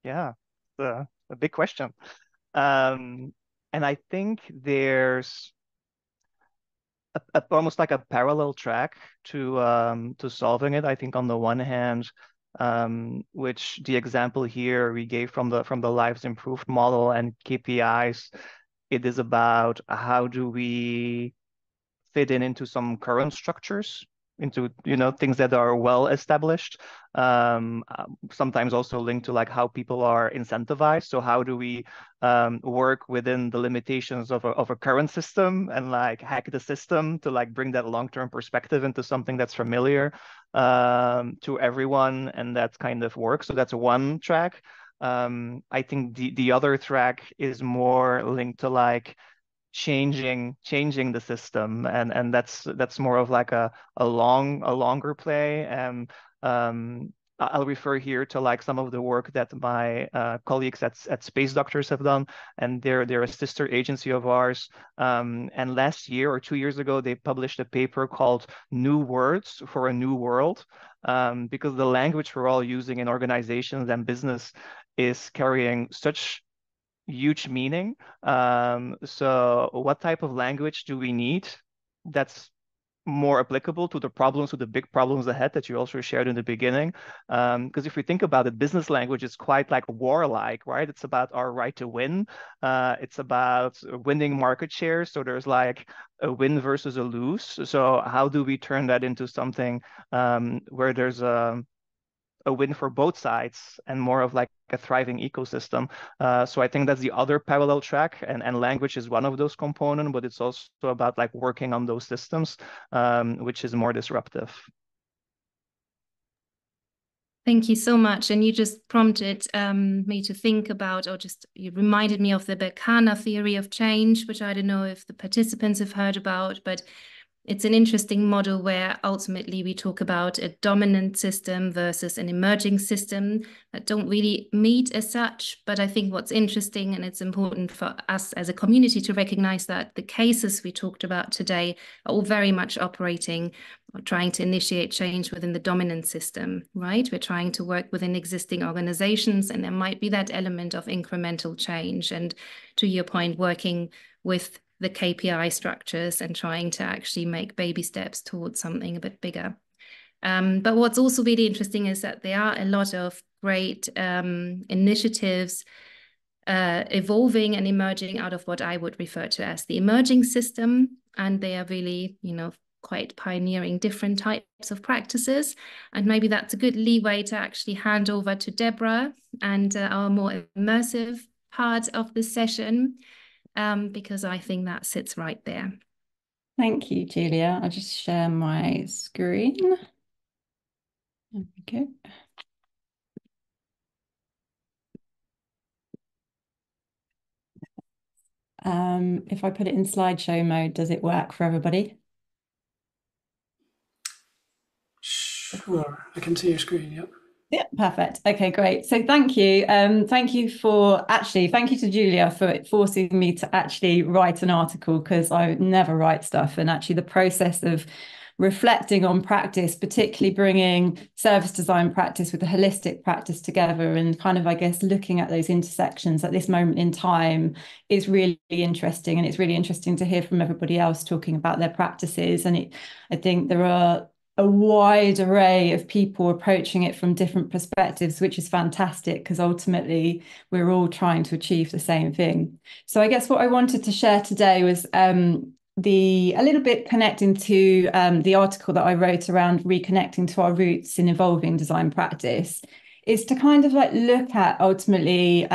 Yeah, a big question. And I think there's almost like a parallel track to solving it. I think on the one hand, which the example here we gave from the Lives Improved model and KPIs, it is about how do we fit into some current structures, into things that are well established, sometimes also linked to like how people are incentivized. So how do we work within the limitations of a current system and like hack the system to like bring that long-term perspective into something that's familiar to everyone, and that kind of works. So that's one track. I think the other track is more linked to like changing the system, and that's more of like a longer play. I'll refer here to like some of the work that my colleagues at Space Doctors have done, and they're a sister agency of ours. And last year or 2 years ago, they published a paper called "New Words for a New World," because the language we're all using in organizations and business is carrying such huge meaning. So what type of language do we need that's more applicable to the big problems ahead that you also shared in the beginning? Because if we think about it, business language is quite like warlike, right? It's about our right to win. It's about winning market share. So there's like a win versus a lose. So how do we turn that into something where there's a win for both sides and more of like a thriving ecosystem? So I think that's the other parallel track, and language is one of those components, but it's also about like working on those systems, which is more disruptive. Thank you so much. And you just prompted me to think about, or you reminded me of the Berkana theory of change, which I don't know if the participants have heard about, but it's an interesting model where ultimately we talk about a dominant system versus an emerging system that don't really meet as such. But I think what's interesting, and it's important for us as a community to recognize, that the cases we talked about today are all very much operating or trying to initiate change within the dominant system, right? We're trying to work within existing organizations, and there might be that element of incremental change. And to your point, working with the KPI structures and trying to actually make baby steps towards something a bit bigger. But what's also really interesting is that there are a lot of great initiatives evolving and emerging out of what I would refer to as the emerging system. And they are really, quite pioneering different types of practices. And maybe that's a good leeway to actually hand over to Deborah and our more immersive part of the session, because I think that sits right there. Thank you, Julia. I'll just share my screen. There we go. If I put it in slideshow mode, does it work for everybody? Sure, I can see your screen, yep. Yeah, perfect. Okay, great. So thank you. Thank you to Julia for forcing me to actually write an article, because I never write stuff. And actually the process of reflecting on practice, particularly bringing service design practice with the holistic practice together and kind of, I guess, looking at those intersections at this moment in time is really interesting. And it's really interesting to hear from everybody else talking about their practices. And I think there are a wide array of people approaching it from different perspectives, which is fantastic, because ultimately we're all trying to achieve the same thing. So I guess what I wanted to share today was a little bit connecting to the article that I wrote around reconnecting to our roots in evolving design practice, is to kind of like look at ultimately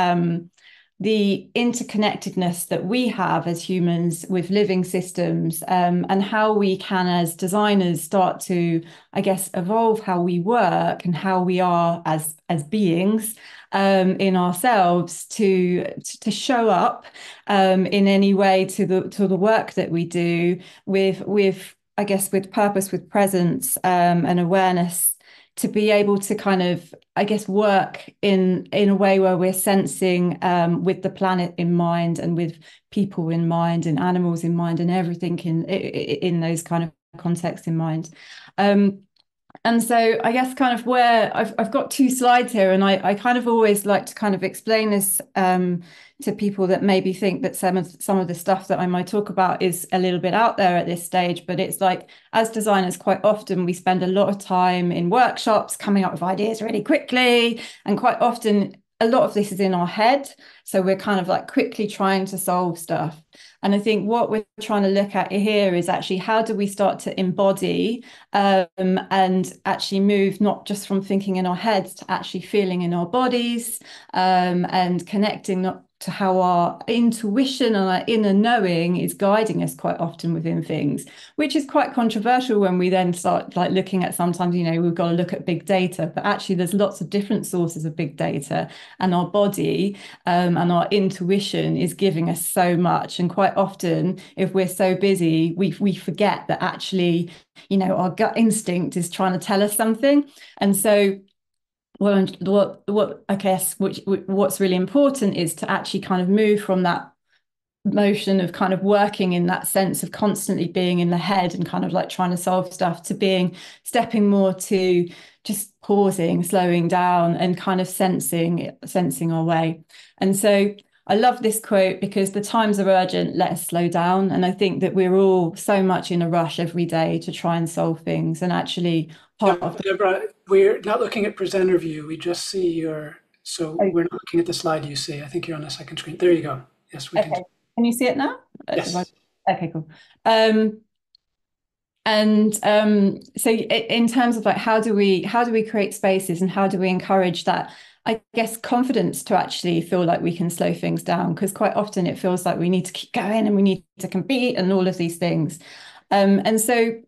the interconnectedness that we have as humans with living systems, and how we can, as designers, start to, I guess, evolve how we work and how we are as beings in ourselves to show up in any way to the work that we do with I guess with purpose, with presence, and awareness, to be able to kind of, I guess, work in a way where we're sensing with the planet in mind and with people in mind and animals in mind and everything in those kind of contexts in mind. And so I guess kind of where I've got two slides here, and I kind of always like to kind of explain this to people that maybe think that some of the stuff that I might talk about is a little bit out there at this stage. But it's like, as designers, quite often we spend a lot of time in workshops coming up with ideas really quickly, and quite often a lot of this is in our head. So we're kind of like quickly trying to solve stuff. And I think what we're trying to look at here is actually, how do we start to embody and actually move not just from thinking in our heads to actually feeling in our bodies, and connecting not to how our intuition and our inner knowing is guiding us quite often within things, which is quite controversial when we then start like looking at, sometimes, you know, we've got to look at big data, but actually there's lots of different sources of big data, and our body and our intuition is giving us so much. And quite often, if we're so busy, we forget that actually, you know, our gut instinct is trying to tell us something. And so what I guess what's really important is to actually kind of move from that motion of kind of working in that sense of constantly being in the head and kind of like trying to solve stuff, to stepping more to just pausing, slowing down, and kind of sensing our way. And so I love this quote, because the times are urgent, let us slow down. And I think that we're all so much in a rush every day to try and solve things. And actually Deborah, we're not looking at presenter view. We just see your, so we're not looking at the slide you see. I think you're on the second screen. There you go. Yes, we can. Can you see it now? Yes. Okay, cool. So in terms of like, how do we create spaces, and how do we encourage that, I guess, confidence to actually feel like we can slow things down? Because quite often it feels like we need to keep going and we need to compete and all of these things. And so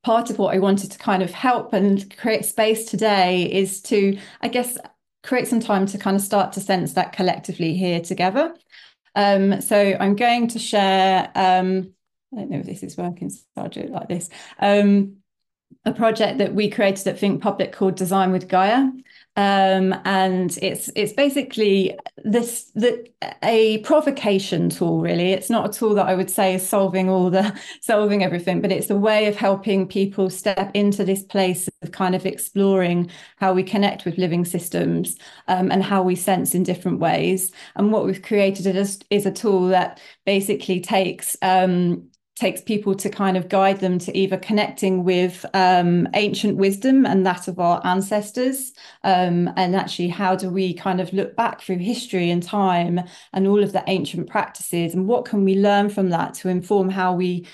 part of what I wanted to kind of help and create space today is to, I guess, create some time to kind of start to sense that collectively here together. So I'm going to share, I don't know if this is working, so I'll do it like this. A project that we created at Think Public called Design with Gaia. And it's basically a provocation tool, really. It's not a tool that I would say is solving everything, but it's a way of helping people step into this place of kind of exploring how we connect with living systems, and how we sense in different ways. And what we've created is a tool that basically takes people to kind of guide them to either connecting with ancient wisdom and that of our ancestors, and actually how do we kind of look back through history and time and all of the ancient practices, and what can we learn from that to inform how we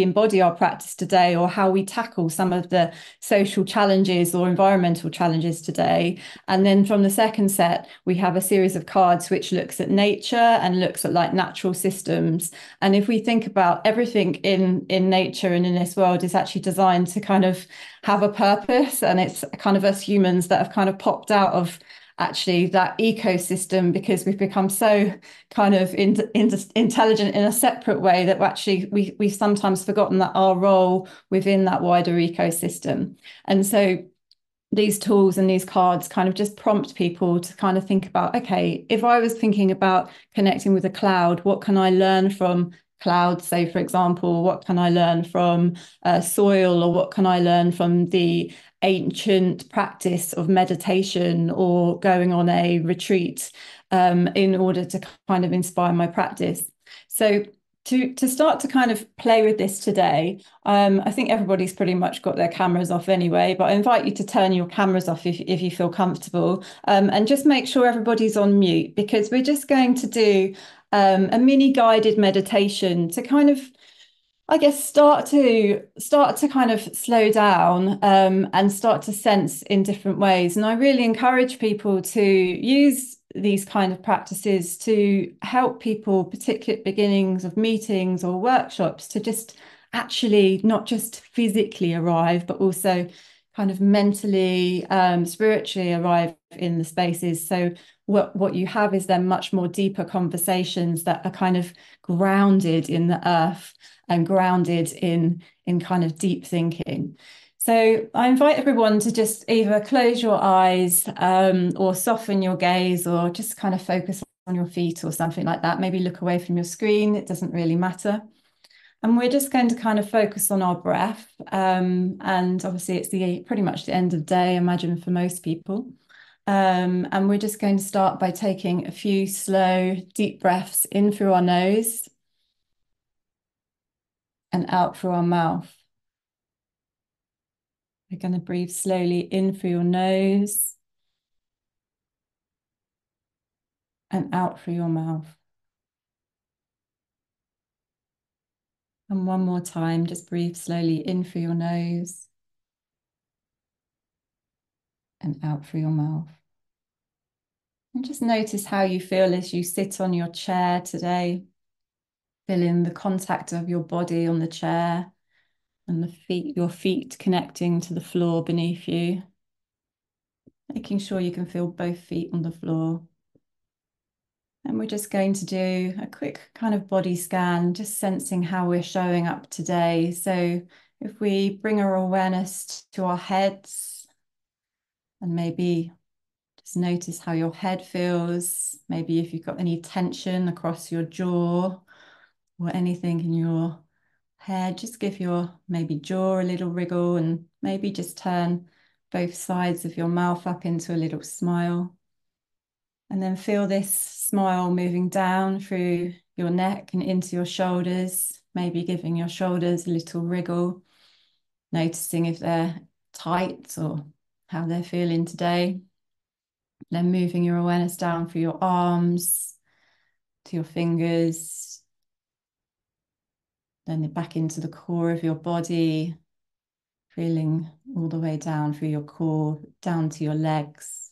embody our practice today, or how we tackle some of the social challenges or environmental challenges today. And then from the second set, we have a series of cards which looks at nature and looks at like natural systems. And if we think about everything in nature and in this world is actually designed to kind of have a purpose, and it's kind of us humans that have kind of popped out of actually that ecosystem, because we've become so kind of intelligent in a separate way that actually we've sometimes forgotten that our role within that wider ecosystem. And so these tools and these cards kind of just prompt people to kind of think about, okay, if I was thinking about connecting with a cloud, what can I learn from clouds? Say, for example, what can I learn from soil, or what can I learn from the ancient practice of meditation or going on a retreat in order to kind of inspire my practice? So to start to kind of play with this today, I think everybody's pretty much got their cameras off anyway, but I invite you to turn your cameras off if you feel comfortable, and just make sure everybody's on mute, because we're just going to do a mini guided meditation to kind of, I guess, start to kind of slow down and start to sense in different ways. And I really encourage people to use these kind of practices to help people, particularly at beginnings of meetings or workshops, to just actually not just physically arrive, but also kind of mentally, spiritually arrive in the spaces. So what you have is then much more deeper conversations that are kind of grounded in the earth and grounded in kind of deep thinking. So I invite everyone to just either close your eyes or soften your gaze, or just kind of focus on your feet or something like that. Maybe look away from your screen. It doesn't really matter. And we're just going to kind of focus on our breath. And obviously it's pretty much the end of the day, I imagine, for most people. And we're just going to start by taking a few slow, deep breaths in through our nose and out through our mouth. We're going to breathe slowly in through your nose and out through your mouth. And one more time, just breathe slowly in through your nose and out through your mouth. And just notice how you feel as you sit on your chair today. Feeling the contact of your body on the chair and your feet connecting to the floor beneath you. Making sure you can feel both feet on the floor. And we're just going to do a quick kind of body scan, just sensing how we're showing up today. So if we bring our awareness to our heads, and maybe just notice how your head feels. Maybe if you've got any tension across your jaw or anything in your head, just give your maybe jaw a little wriggle, and maybe just turn both sides of your mouth up into a little smile. And then feel this smile moving down through your neck and into your shoulders, maybe giving your shoulders a little wriggle, noticing if they're tight or how they're feeling today. Then moving your awareness down through your arms to your fingers, then back into the core of your body, feeling all the way down through your core, down to your legs,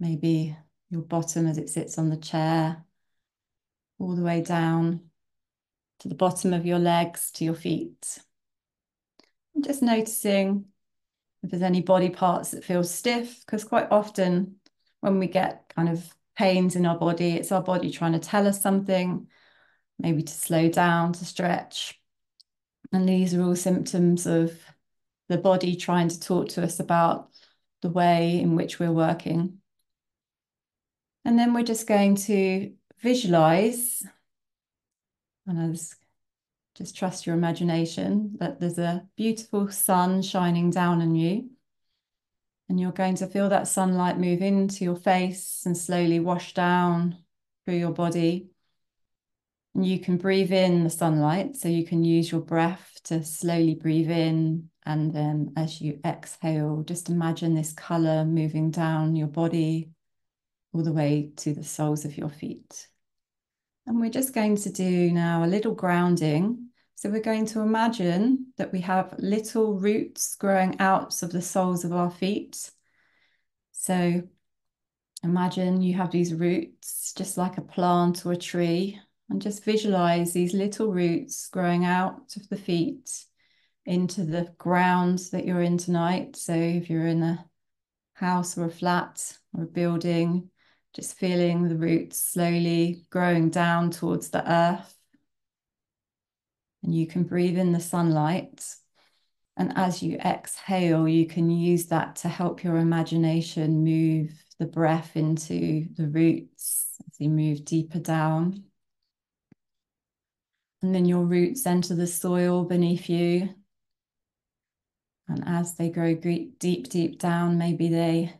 maybe your bottom as it sits on the chair, all the way down to the bottom of your legs, to your feet. And just noticing if there's any body parts that feel stiff, because quite often when we get kind of pains in our body, it's our body trying to tell us something, maybe to slow down, to stretch. And these are all symptoms of the body trying to talk to us about the way in which we're working. And then we're just going to visualize, and just trust your imagination, that there's a beautiful sun shining down on you. And you're going to feel that sunlight move into your face and slowly wash down through your body. And you can breathe in the sunlight, so you can use your breath to slowly breathe in. And then as you exhale, just imagine this color moving down your body all the way to the soles of your feet. And we're just going to do now a little grounding. So we're going to imagine that we have little roots growing out of the soles of our feet. So imagine you have these roots just like a plant or a tree, and just visualize these little roots growing out of the feet into the ground that you're in tonight. So if you're in a house or a flat or a building, just feeling the roots slowly growing down towards the earth. And you can breathe in the sunlight. And as you exhale, you can use that to help your imagination move the breath into the roots as you move deeper down. And then your roots enter the soil beneath you. And as they grow deep, deep down, maybe they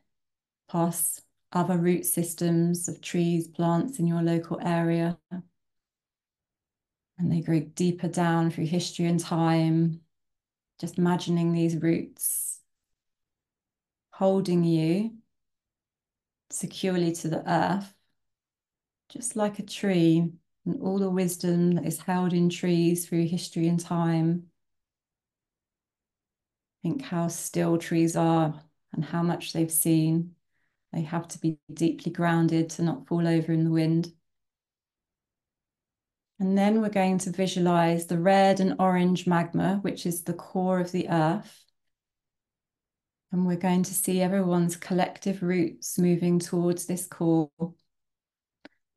pass other root systems of trees, plants in your local area. And they grow deeper down through history and time. Just imagining these roots holding you securely to the earth, just like a tree, and all the wisdom that is held in trees through history and time. Think how still trees are and how much they've seen. They have to be deeply grounded to not fall over in the wind. And then we're going to visualize the red and orange magma, which is the core of the earth. And we're going to see everyone's collective roots moving towards this core.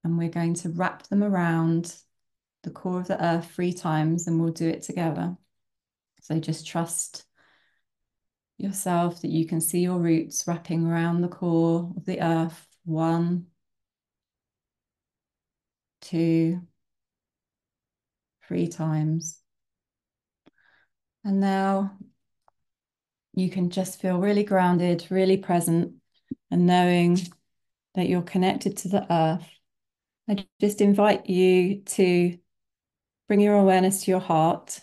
And we're going to wrap them around the core of the earth 3 times, and we'll do it together. So just trust yourself that you can see your roots wrapping around the core of the earth. 1, 2, 3 times. And now you can just feel really grounded, really present, and knowing that you're connected to the earth. I just invite you to bring your awareness to your heart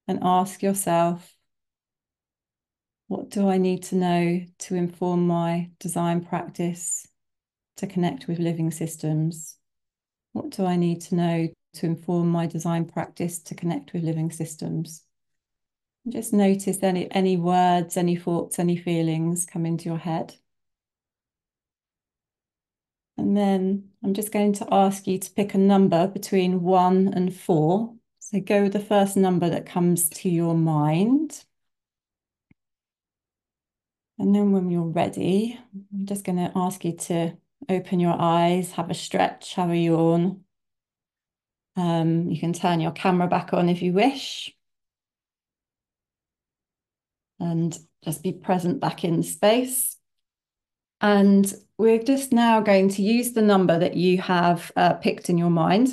and ask yourself, what do I need to know to inform my design practice to connect with living systems? What do I need to know to inform my design practice to connect with living systems? Just notice any words, any thoughts, any feelings come into your head. And then I'm just going to ask you to pick a number between 1 and 4. So go with the first number that comes to your mind. And then when you're ready, I'm just going to ask you to open your eyes, have a stretch, have a yawn. You can turn your camera back on if you wish. And just be present back in space. And we're just now going to use the number that you have picked in your mind.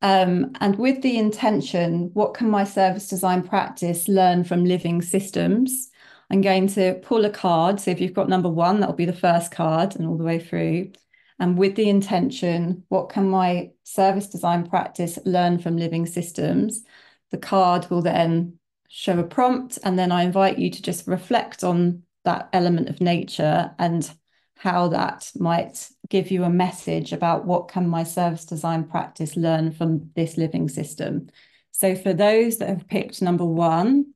And with the intention, what can my service design practice learn from living systems? I'm going to pull a card. So if you've got number 1, that'll be the first card and all the way through. And with the intention, what can my service design practice learn from living systems? The card will then show a prompt, and then I invite you to just reflect on that element of nature and how that might give you a message about what can my service design practice learn from this living system. So for those that have picked number 1,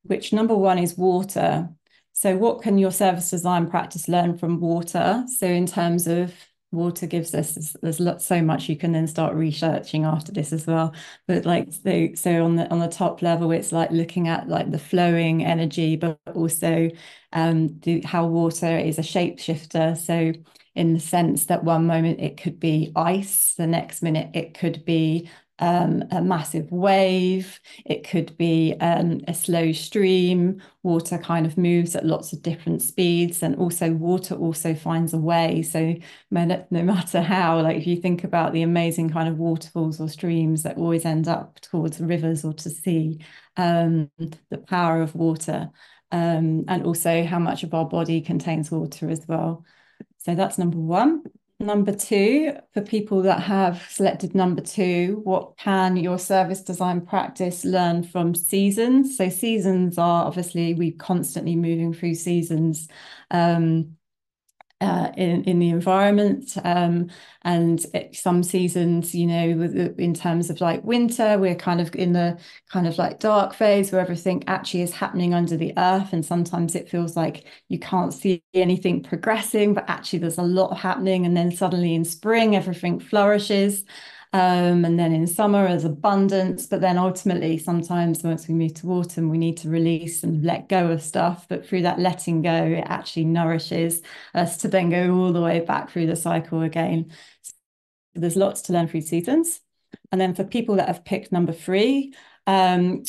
which number 1 is water. So what can your service design practice learn from water? So in terms of water gives us, there's so much you can then start researching after this as well. But like, so on the top level, it's like looking at like the flowing energy, but also how water is a shapeshifter. So in the sense that one moment it could be ice, the next minute it could be a massive wave, it could be a slow stream. Water kind of moves at lots of different speeds, and also water also finds a way. So no matter how, like if you think about the amazing kind of waterfalls or streams that always end up towards rivers or to sea, the power of water, and also how much of our body contains water as well. So that's number 1. Number 2, for people that have selected number 2, what can your service design practice learn from seasons? So seasons are obviously, we're constantly moving through seasons in the environment, and some seasons, you know, in terms of like winter, we're kind of in the kind of like dark phase where everything actually is happening under the earth, and sometimes it feels like you can't see anything progressing, but actually there's a lot happening, and then suddenly in spring everything flourishes. And then in summer as abundance, but then ultimately sometimes once we move to autumn, we need to release and let go of stuff. But through that letting go, it actually nourishes us to then go all the way back through the cycle again. So there's lots to learn through seasons. And then for people that have picked number 3,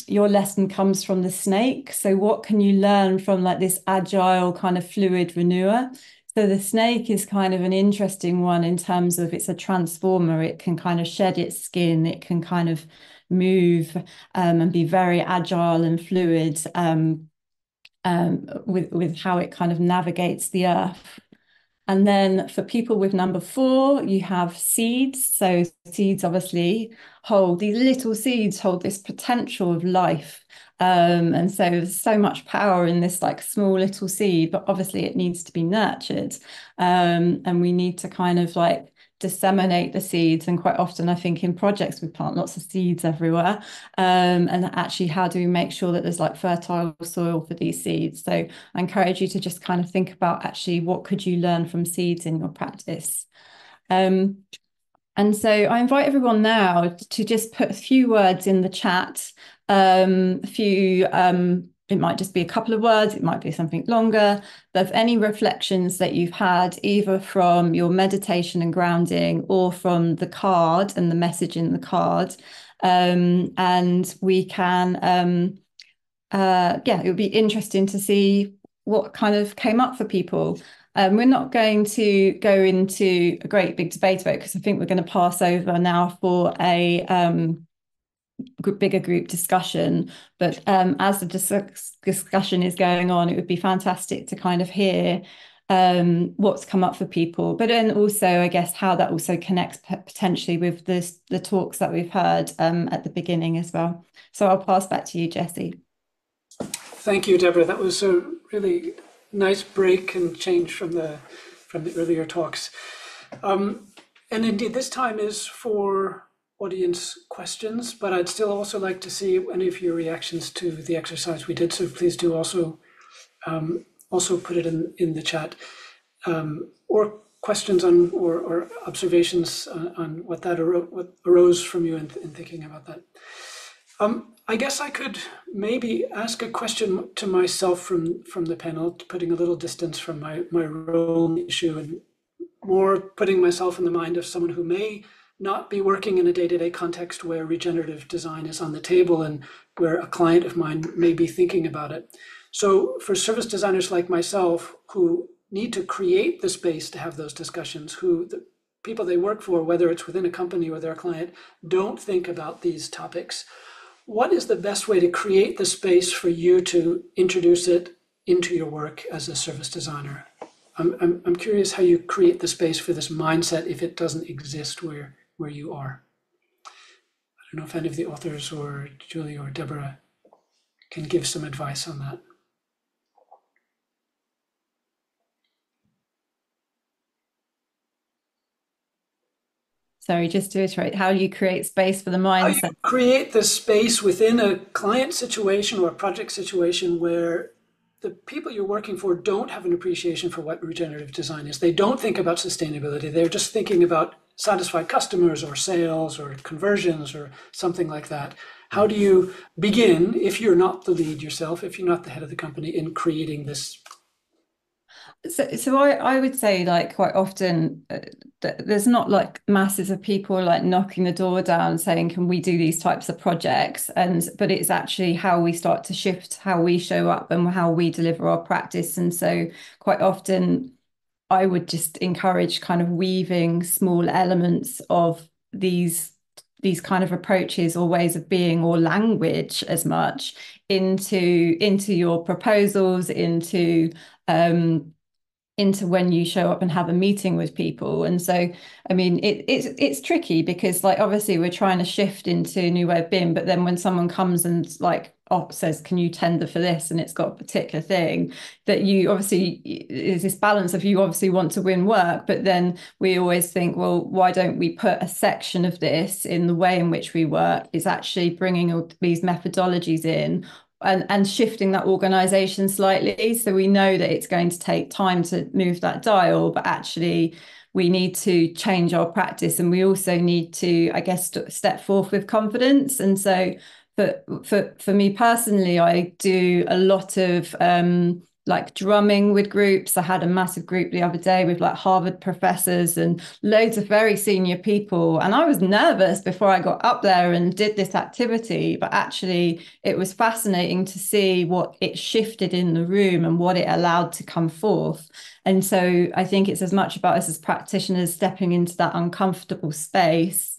your lesson comes from the snake. So what can you learn from like this agile kind of fluid renewer? So the snake is kind of an interesting one in terms of it's a transformer. It can kind of shed its skin. It can kind of move and be very agile and fluid with how it kind of navigates the earth. And then for people with number 4, you have seeds. So seeds obviously these little seeds hold this potential of life. And so there's so much power in this like small little seed, but obviously it needs to be nurtured. And we need to kind of like disseminate the seeds. And quite often I think in projects we plant lots of seeds everywhere. And actually how do we make sure that there's like fertile soil for these seeds? So I encourage you to just kind of think about actually what could you learn from seeds in your practice. And so I invite everyone now to just put a few words in the chat, it might just be a couple of words, it might be something longer, but any reflections that you've had either from your meditation and grounding or from the card and the message in the card. And we can, it would be interesting to see what kind of came up for people. We're not going to go into a great big debate about it because I think we're going to pass over now for a bigger group discussion. But as the discussion is going on, it would be fantastic to kind of hear what's come up for people, but then also, I guess, how that also connects potentially with the talks that we've heard at the beginning as well. So I'll pass back to you, Jessie. Thank you, Deborah. That was a really nice break and change from the earlier talks. And indeed, this time is for audience questions, but I'd still also like to see any of your reactions to the exercise we did. So please do also put it in the chat, or questions on or observations on what arose from you in thinking about that. I guess I could maybe ask a question to myself from the panel, putting a little distance from my role issue and more putting myself in the mind of someone who may not be working in a day-to-day context where regenerative design is on the table and where a client of mine may be thinking about it. So for service designers like myself who need to create the space to have those discussions, who the people they work for, whether it's within a company or their client, don't think about these topics, what is the best way to create the space for you to introduce it into your work as a service designer? I'm curious how you create the space for this mindset if it doesn't exist where you are. I don't know if any of the authors or Julie or Deborah can give some advice on that. Sorry, just to iterate, how do you create space for the mindset? How you create the space within a client situation or a project situation where the people you're working for don't have an appreciation for what regenerative design is. They don't think about sustainability. They're just thinking about satisfied customers or sales or conversions or something like that. How do you begin, if you're not the lead yourself, if you're not the head of the company, in creating this? So I would say, like, quite often there's not like masses of people like knocking the door down saying, can we do these types of projects? But it's actually how we start to shift how we show up and how we deliver our practice. And so quite often I would just encourage kind of weaving small elements of these kind of approaches or ways of being or language as much into your proposals, into when you show up and have a meeting with people. And so, I mean, it's tricky because, like, obviously we're trying to shift into a new way of being, but then when someone comes and like says, can you tender for this? And it's got a particular thing that you obviously is this balance of you obviously want to win work, but then we always think, well, why don't we put a section of this in the way in which we work is actually bringing all these methodologies in and shifting that organization slightly. So we know that it's going to take time to move that dial, but actually we need to change our practice, and we also need to, I guess, step forth with confidence. And so for me personally, I do a lot of like drumming with groups. I had a massive group the other day with like Harvard professors and loads of very senior people. And I was nervous before I got up there and did this activity, but actually it was fascinating to see what it shifted in the room and what it allowed to come forth. And so I think it's as much about us as practitioners stepping into that uncomfortable space,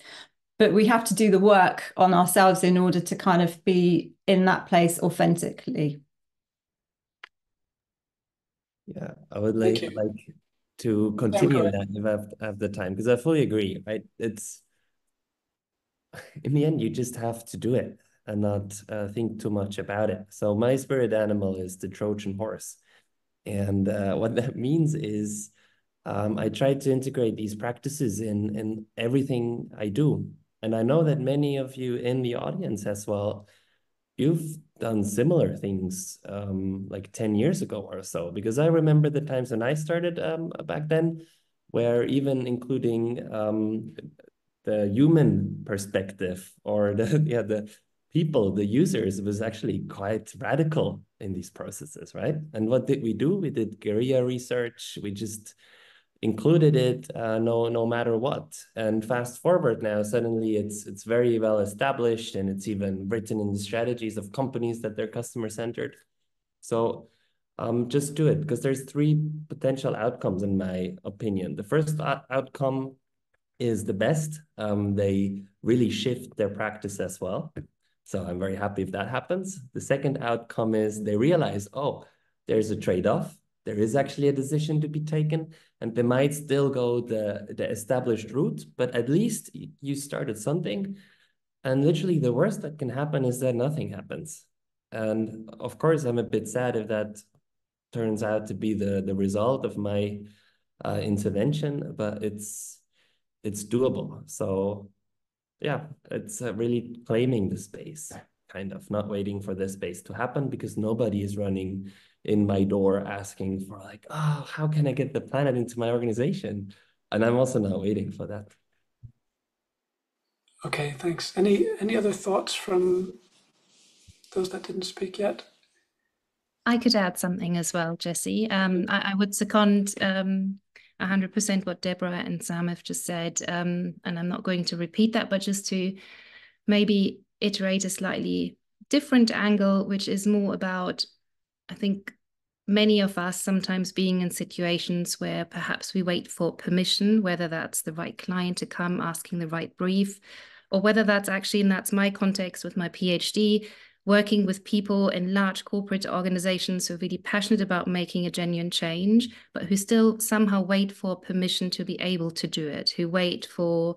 but we have to do the work on ourselves in order to kind of be in that place authentically. Yeah, I would like to continue that if I have the time, because I fully agree, right? It's in the end, you just have to do it and not think too much about it. So my spirit animal is the Trojan horse. And what that means is I try to integrate these practices in everything I do. And I know that many of you in the audience as well, you've done similar things like 10 years ago or so, because I remember the times when I started back then, where even including the human perspective or the people, the users, was actually quite radical in these processes, right? And what did we do? We did guerrilla research. We just included it no matter what. And fast forward now, suddenly it's very well established, and it's even written in the strategies of companies that they're customer centered. So just do it, because there's 3 potential outcomes in my opinion. The first outcome is the best. They really shift their practice as well. So I'm very happy if that happens. The second outcome is they realize, oh, there's a trade-off. There is actually a decision to be taken, and they might still go the established route, but at least you started something. And literally the worst that can happen is that nothing happens. And of course, I'm a bit sad if that turns out to be the result of my intervention, but it's doable. So yeah, it's really claiming the space, kind of not waiting for the space to happen, because nobody is running in my door asking for like, oh, how can I get the planet into my organization? And I'm also not waiting for that. Okay, thanks. Any other thoughts from those that didn't speak yet? I could add something as well, Jesse. I would second 100% what Deborah and Sam have just said, and I'm not going to repeat that, but just to maybe iterate a slightly different angle, which is more about, I think, many of us sometimes being in situations where perhaps we wait for permission, whether that's the right client to come asking the right brief, or whether that's actually, and that's my context with my PhD, working with people in large corporate organizations who are really passionate about making a genuine change, but who still somehow wait for permission to be able to do it, who wait for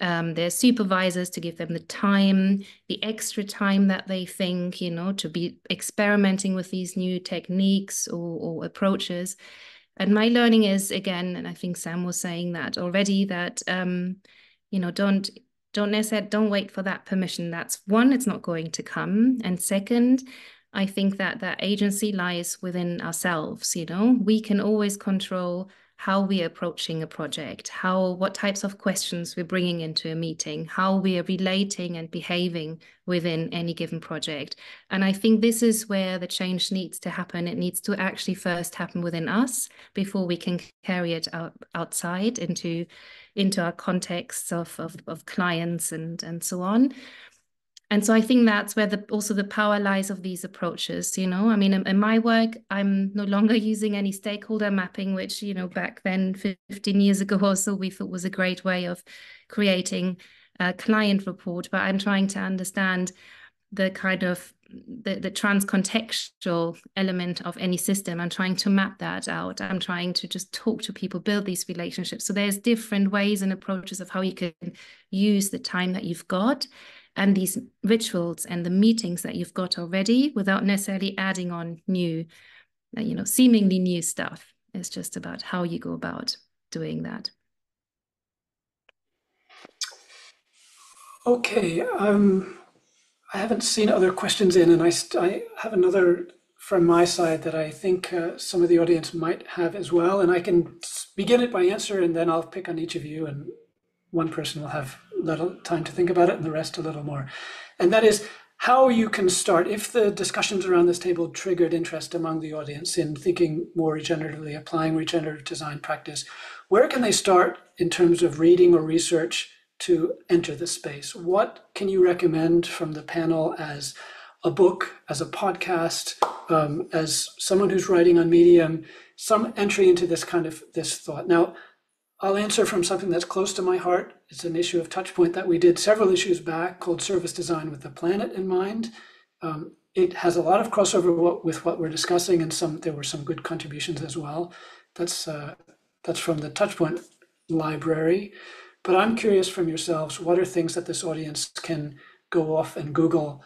their supervisors to give them the time, the extra time that they think, you know, to be experimenting with these new techniques or approaches. And my learning is, again, and I think Sam was saying that already, that, you know, don't wait for that permission. That's one, it's not going to come. And second, I think that that agency lies within ourselves. You know, we can always control how we're approaching a project, what types of questions we're bringing into a meeting, how we are relating and behaving within any given project. And I think this is where the change needs to happen. It needs to actually first happen within us before we can carry it outside into our contexts of clients and so on. And so I think that's where also the power lies of these approaches, you know. I mean, in my work, I'm no longer using any stakeholder mapping, which, you know, back then, 15 years ago or so, we thought was a great way of creating a client report. But I'm trying to understand the kind of the trans-contextual element of any system. I'm trying to map that out. I'm trying to just talk to people, build these relationships. So there's different ways and approaches of how you can use the time that you've got and these rituals and the meetings that you've got already without necessarily adding on new, you know, seemingly new stuff. It's just about how you go about doing that. Okay, haven't seen other questions in, and I have another from my side that I think some of the audience might have as well, and I can begin it by answer, and then I'll pick on each of you, and one person will have little time to think about it, and the rest a little more. And that is how you can start, if the discussions around this table triggered interest among the audience in thinking more regeneratively, applying regenerative design practice, where can they start in terms of reading or research to enter the space? What can you recommend from the panel as a book, as a podcast, as someone who's writing on Medium, some entry into this kind of this thought? Now, I'll answer from something that's close to my heart. It's an issue of Touchpoint that we did several issues back called Service Design with the Planet in Mind. It has a lot of crossover with what we're discussing, and there were some good contributions as well. That's from the Touchpoint library. But I'm curious from yourselves, what are things that this audience can go off and Google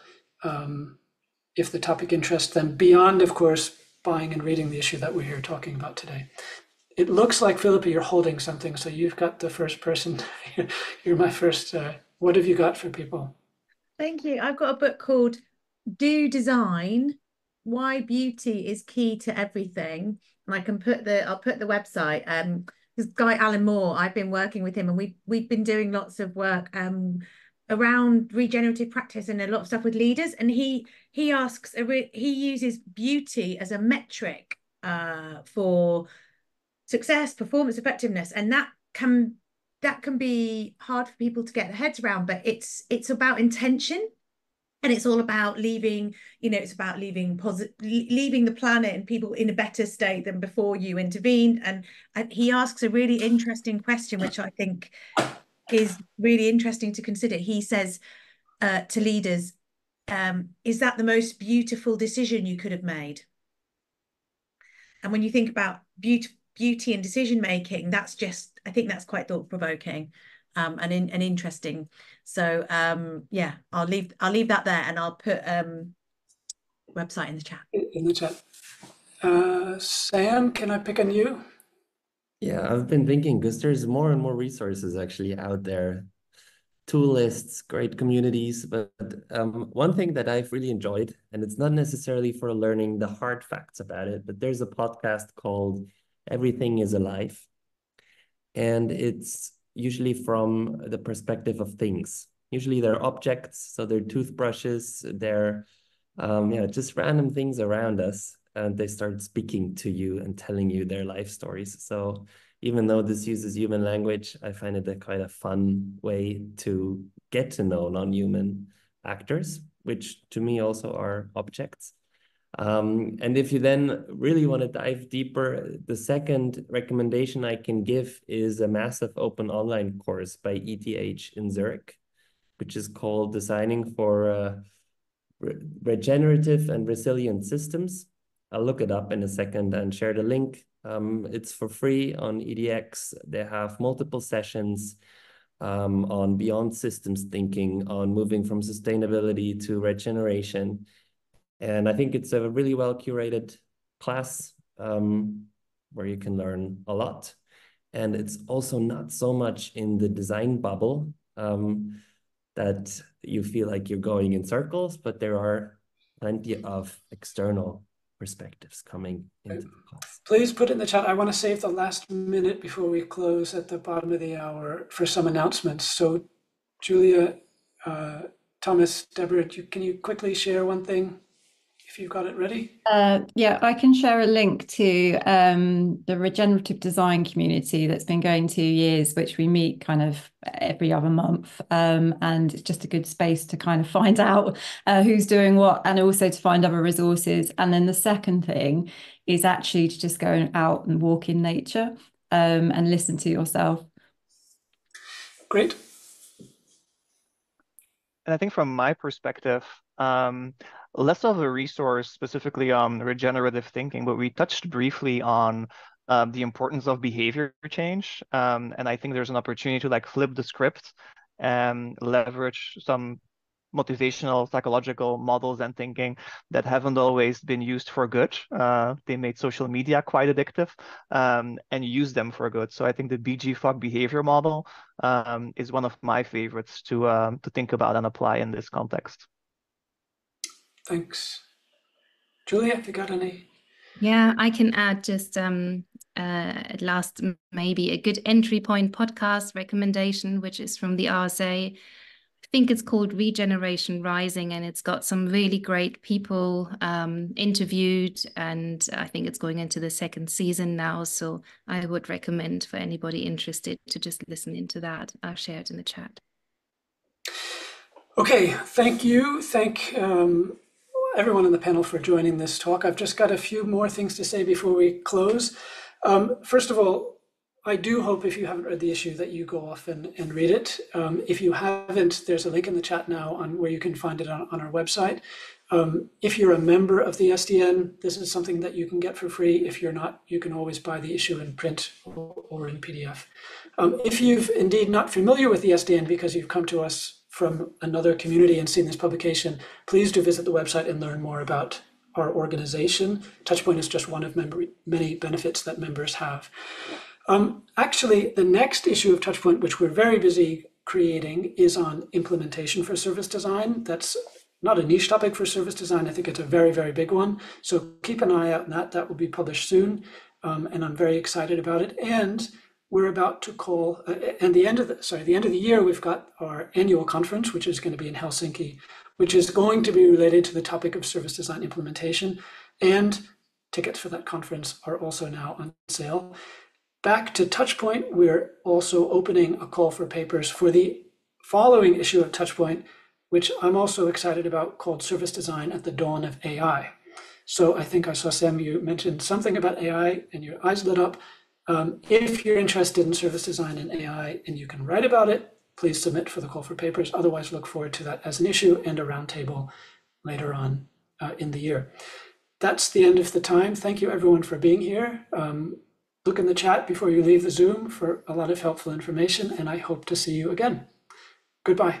if the topic interests them, beyond, of course, buying and reading the issue that we're here talking about today? It looks like, Philippa, you're holding something, so you've got the first person. You're my first. What have you got for people? Thank you. I've got a book called Do Design, Why Beauty is Key to Everything. And I'll put the website. This guy, Alan Moore, I've been working with him, and we've been doing lots of work around regenerative practice and a lot of stuff with leaders. And he uses beauty as a metric for success, performance, effectiveness, and that can be hard for people to get their heads around, but it's about intention, and it's all about leaving the planet and people in a better state than before you intervened. And he asks a really interesting question, which I think is really interesting to consider. He says to leaders, is that the most beautiful decision you could have made? And when you think about beauty and decision making, I think that's quite thought-provoking and interesting. So yeah, I'll leave that there, and I'll put website in the chat. In the chat. Sam, can I pick on you? Yeah, I've been thinking, because there's more and more resources actually out there, tool lists, great communities. But one thing that I've really enjoyed, and it's not necessarily for learning the hard facts about it, but there's a podcast called Everything is Alive. And it's usually from the perspective of things. Usually they're objects, so they're toothbrushes, they're just random things around us, and they start speaking to you and telling you their life stories. So even though this uses human language, I find it quite a fun way to get to know non-human actors, which to me also are objects. And if you then really want to dive deeper, the second recommendation I can give is a massive open online course by ETH in Zurich, which is called Designing for Regenerative and Resilient Systems. I'll look it up in a second and share the link. It's for free on edX. They have multiple sessions on beyond systems thinking, on moving from sustainability to regeneration. And I think it's a really well curated class where you can learn a lot. And it's also not so much in the design bubble that you feel like you're going in circles, but there are plenty of external perspectives coming into the class. Please put it in the chat. I want to save the last minute before we close at the bottom of the hour for some announcements. So Julia, Thomas, Deborah, can you quickly share one thing if you've got it ready? Yeah, I can share a link to the regenerative design community that's been going 2 years, which we meet kind of every other month. And it's just a good space to kind of find out who's doing what, and also to find other resources. And then the second thing is actually to just go out and walk in nature and listen to yourself. Great. And I think from my perspective, less of a resource specifically on regenerative thinking, but we touched briefly on the importance of behavior change. And I think there's an opportunity to like flip the script and leverage some motivational psychological models and thinking that haven't always been used for good. They made social media quite addictive and use them for good. So I think the BG-FOG behavior model is one of my favorites to think about and apply in this context. Thanks. Julia, have you got any? Yeah, I can add just at last maybe a good entry point podcast recommendation, which is from the RSA. I think it's called Regeneration Rising, and it's got some really great people interviewed, and I think it's going into the second season now. So I would recommend for anybody interested to just listen into that. I'll share it in the chat. Okay, thank you. Thank everyone on the panel for joining this talk. I've just got a few more things to say before we close. First of all, I do hope if you haven't read the issue that you go off and read it. If you haven't, there's a link in the chat now on where you can find it on our website. If you're a member of the SDN, this is something that you can get for free. If you're not, you can always buy the issue in print or in PDF. If you've indeed not familiar with the SDN because you've come to us from another community and seen this publication, please do visit the website and learn more about our organization. Touchpoint is just one of many benefits that members have. Actually, the next issue of Touchpoint, which we're very busy creating, is on implementation for service design. That's not a niche topic for service design. I think it's a very, very big one. So keep an eye out on that. That will be published soon. And I'm very excited about it. And we're about to call, and the end of the year, we've got our annual conference, which is going to be in Helsinki, which is going to be related to the topic of service design implementation. And tickets for that conference are also now on sale. Back to Touchpoint, we're also opening a call for papers for the following issue of Touchpoint, which I'm also excited about, called Service Design at the Dawn of AI. So I think I saw, Sam, you mentioned something about AI and your eyes lit up. If you're interested in service design and AI and you can write about it, please submit for the call for papers. Otherwise, look forward to that as an issue and a roundtable later on in the year. That's the end of the time. Thank you, everyone, for being here. Look in the chat before you leave the Zoom for a lot of helpful information, and I hope to see you again. Goodbye.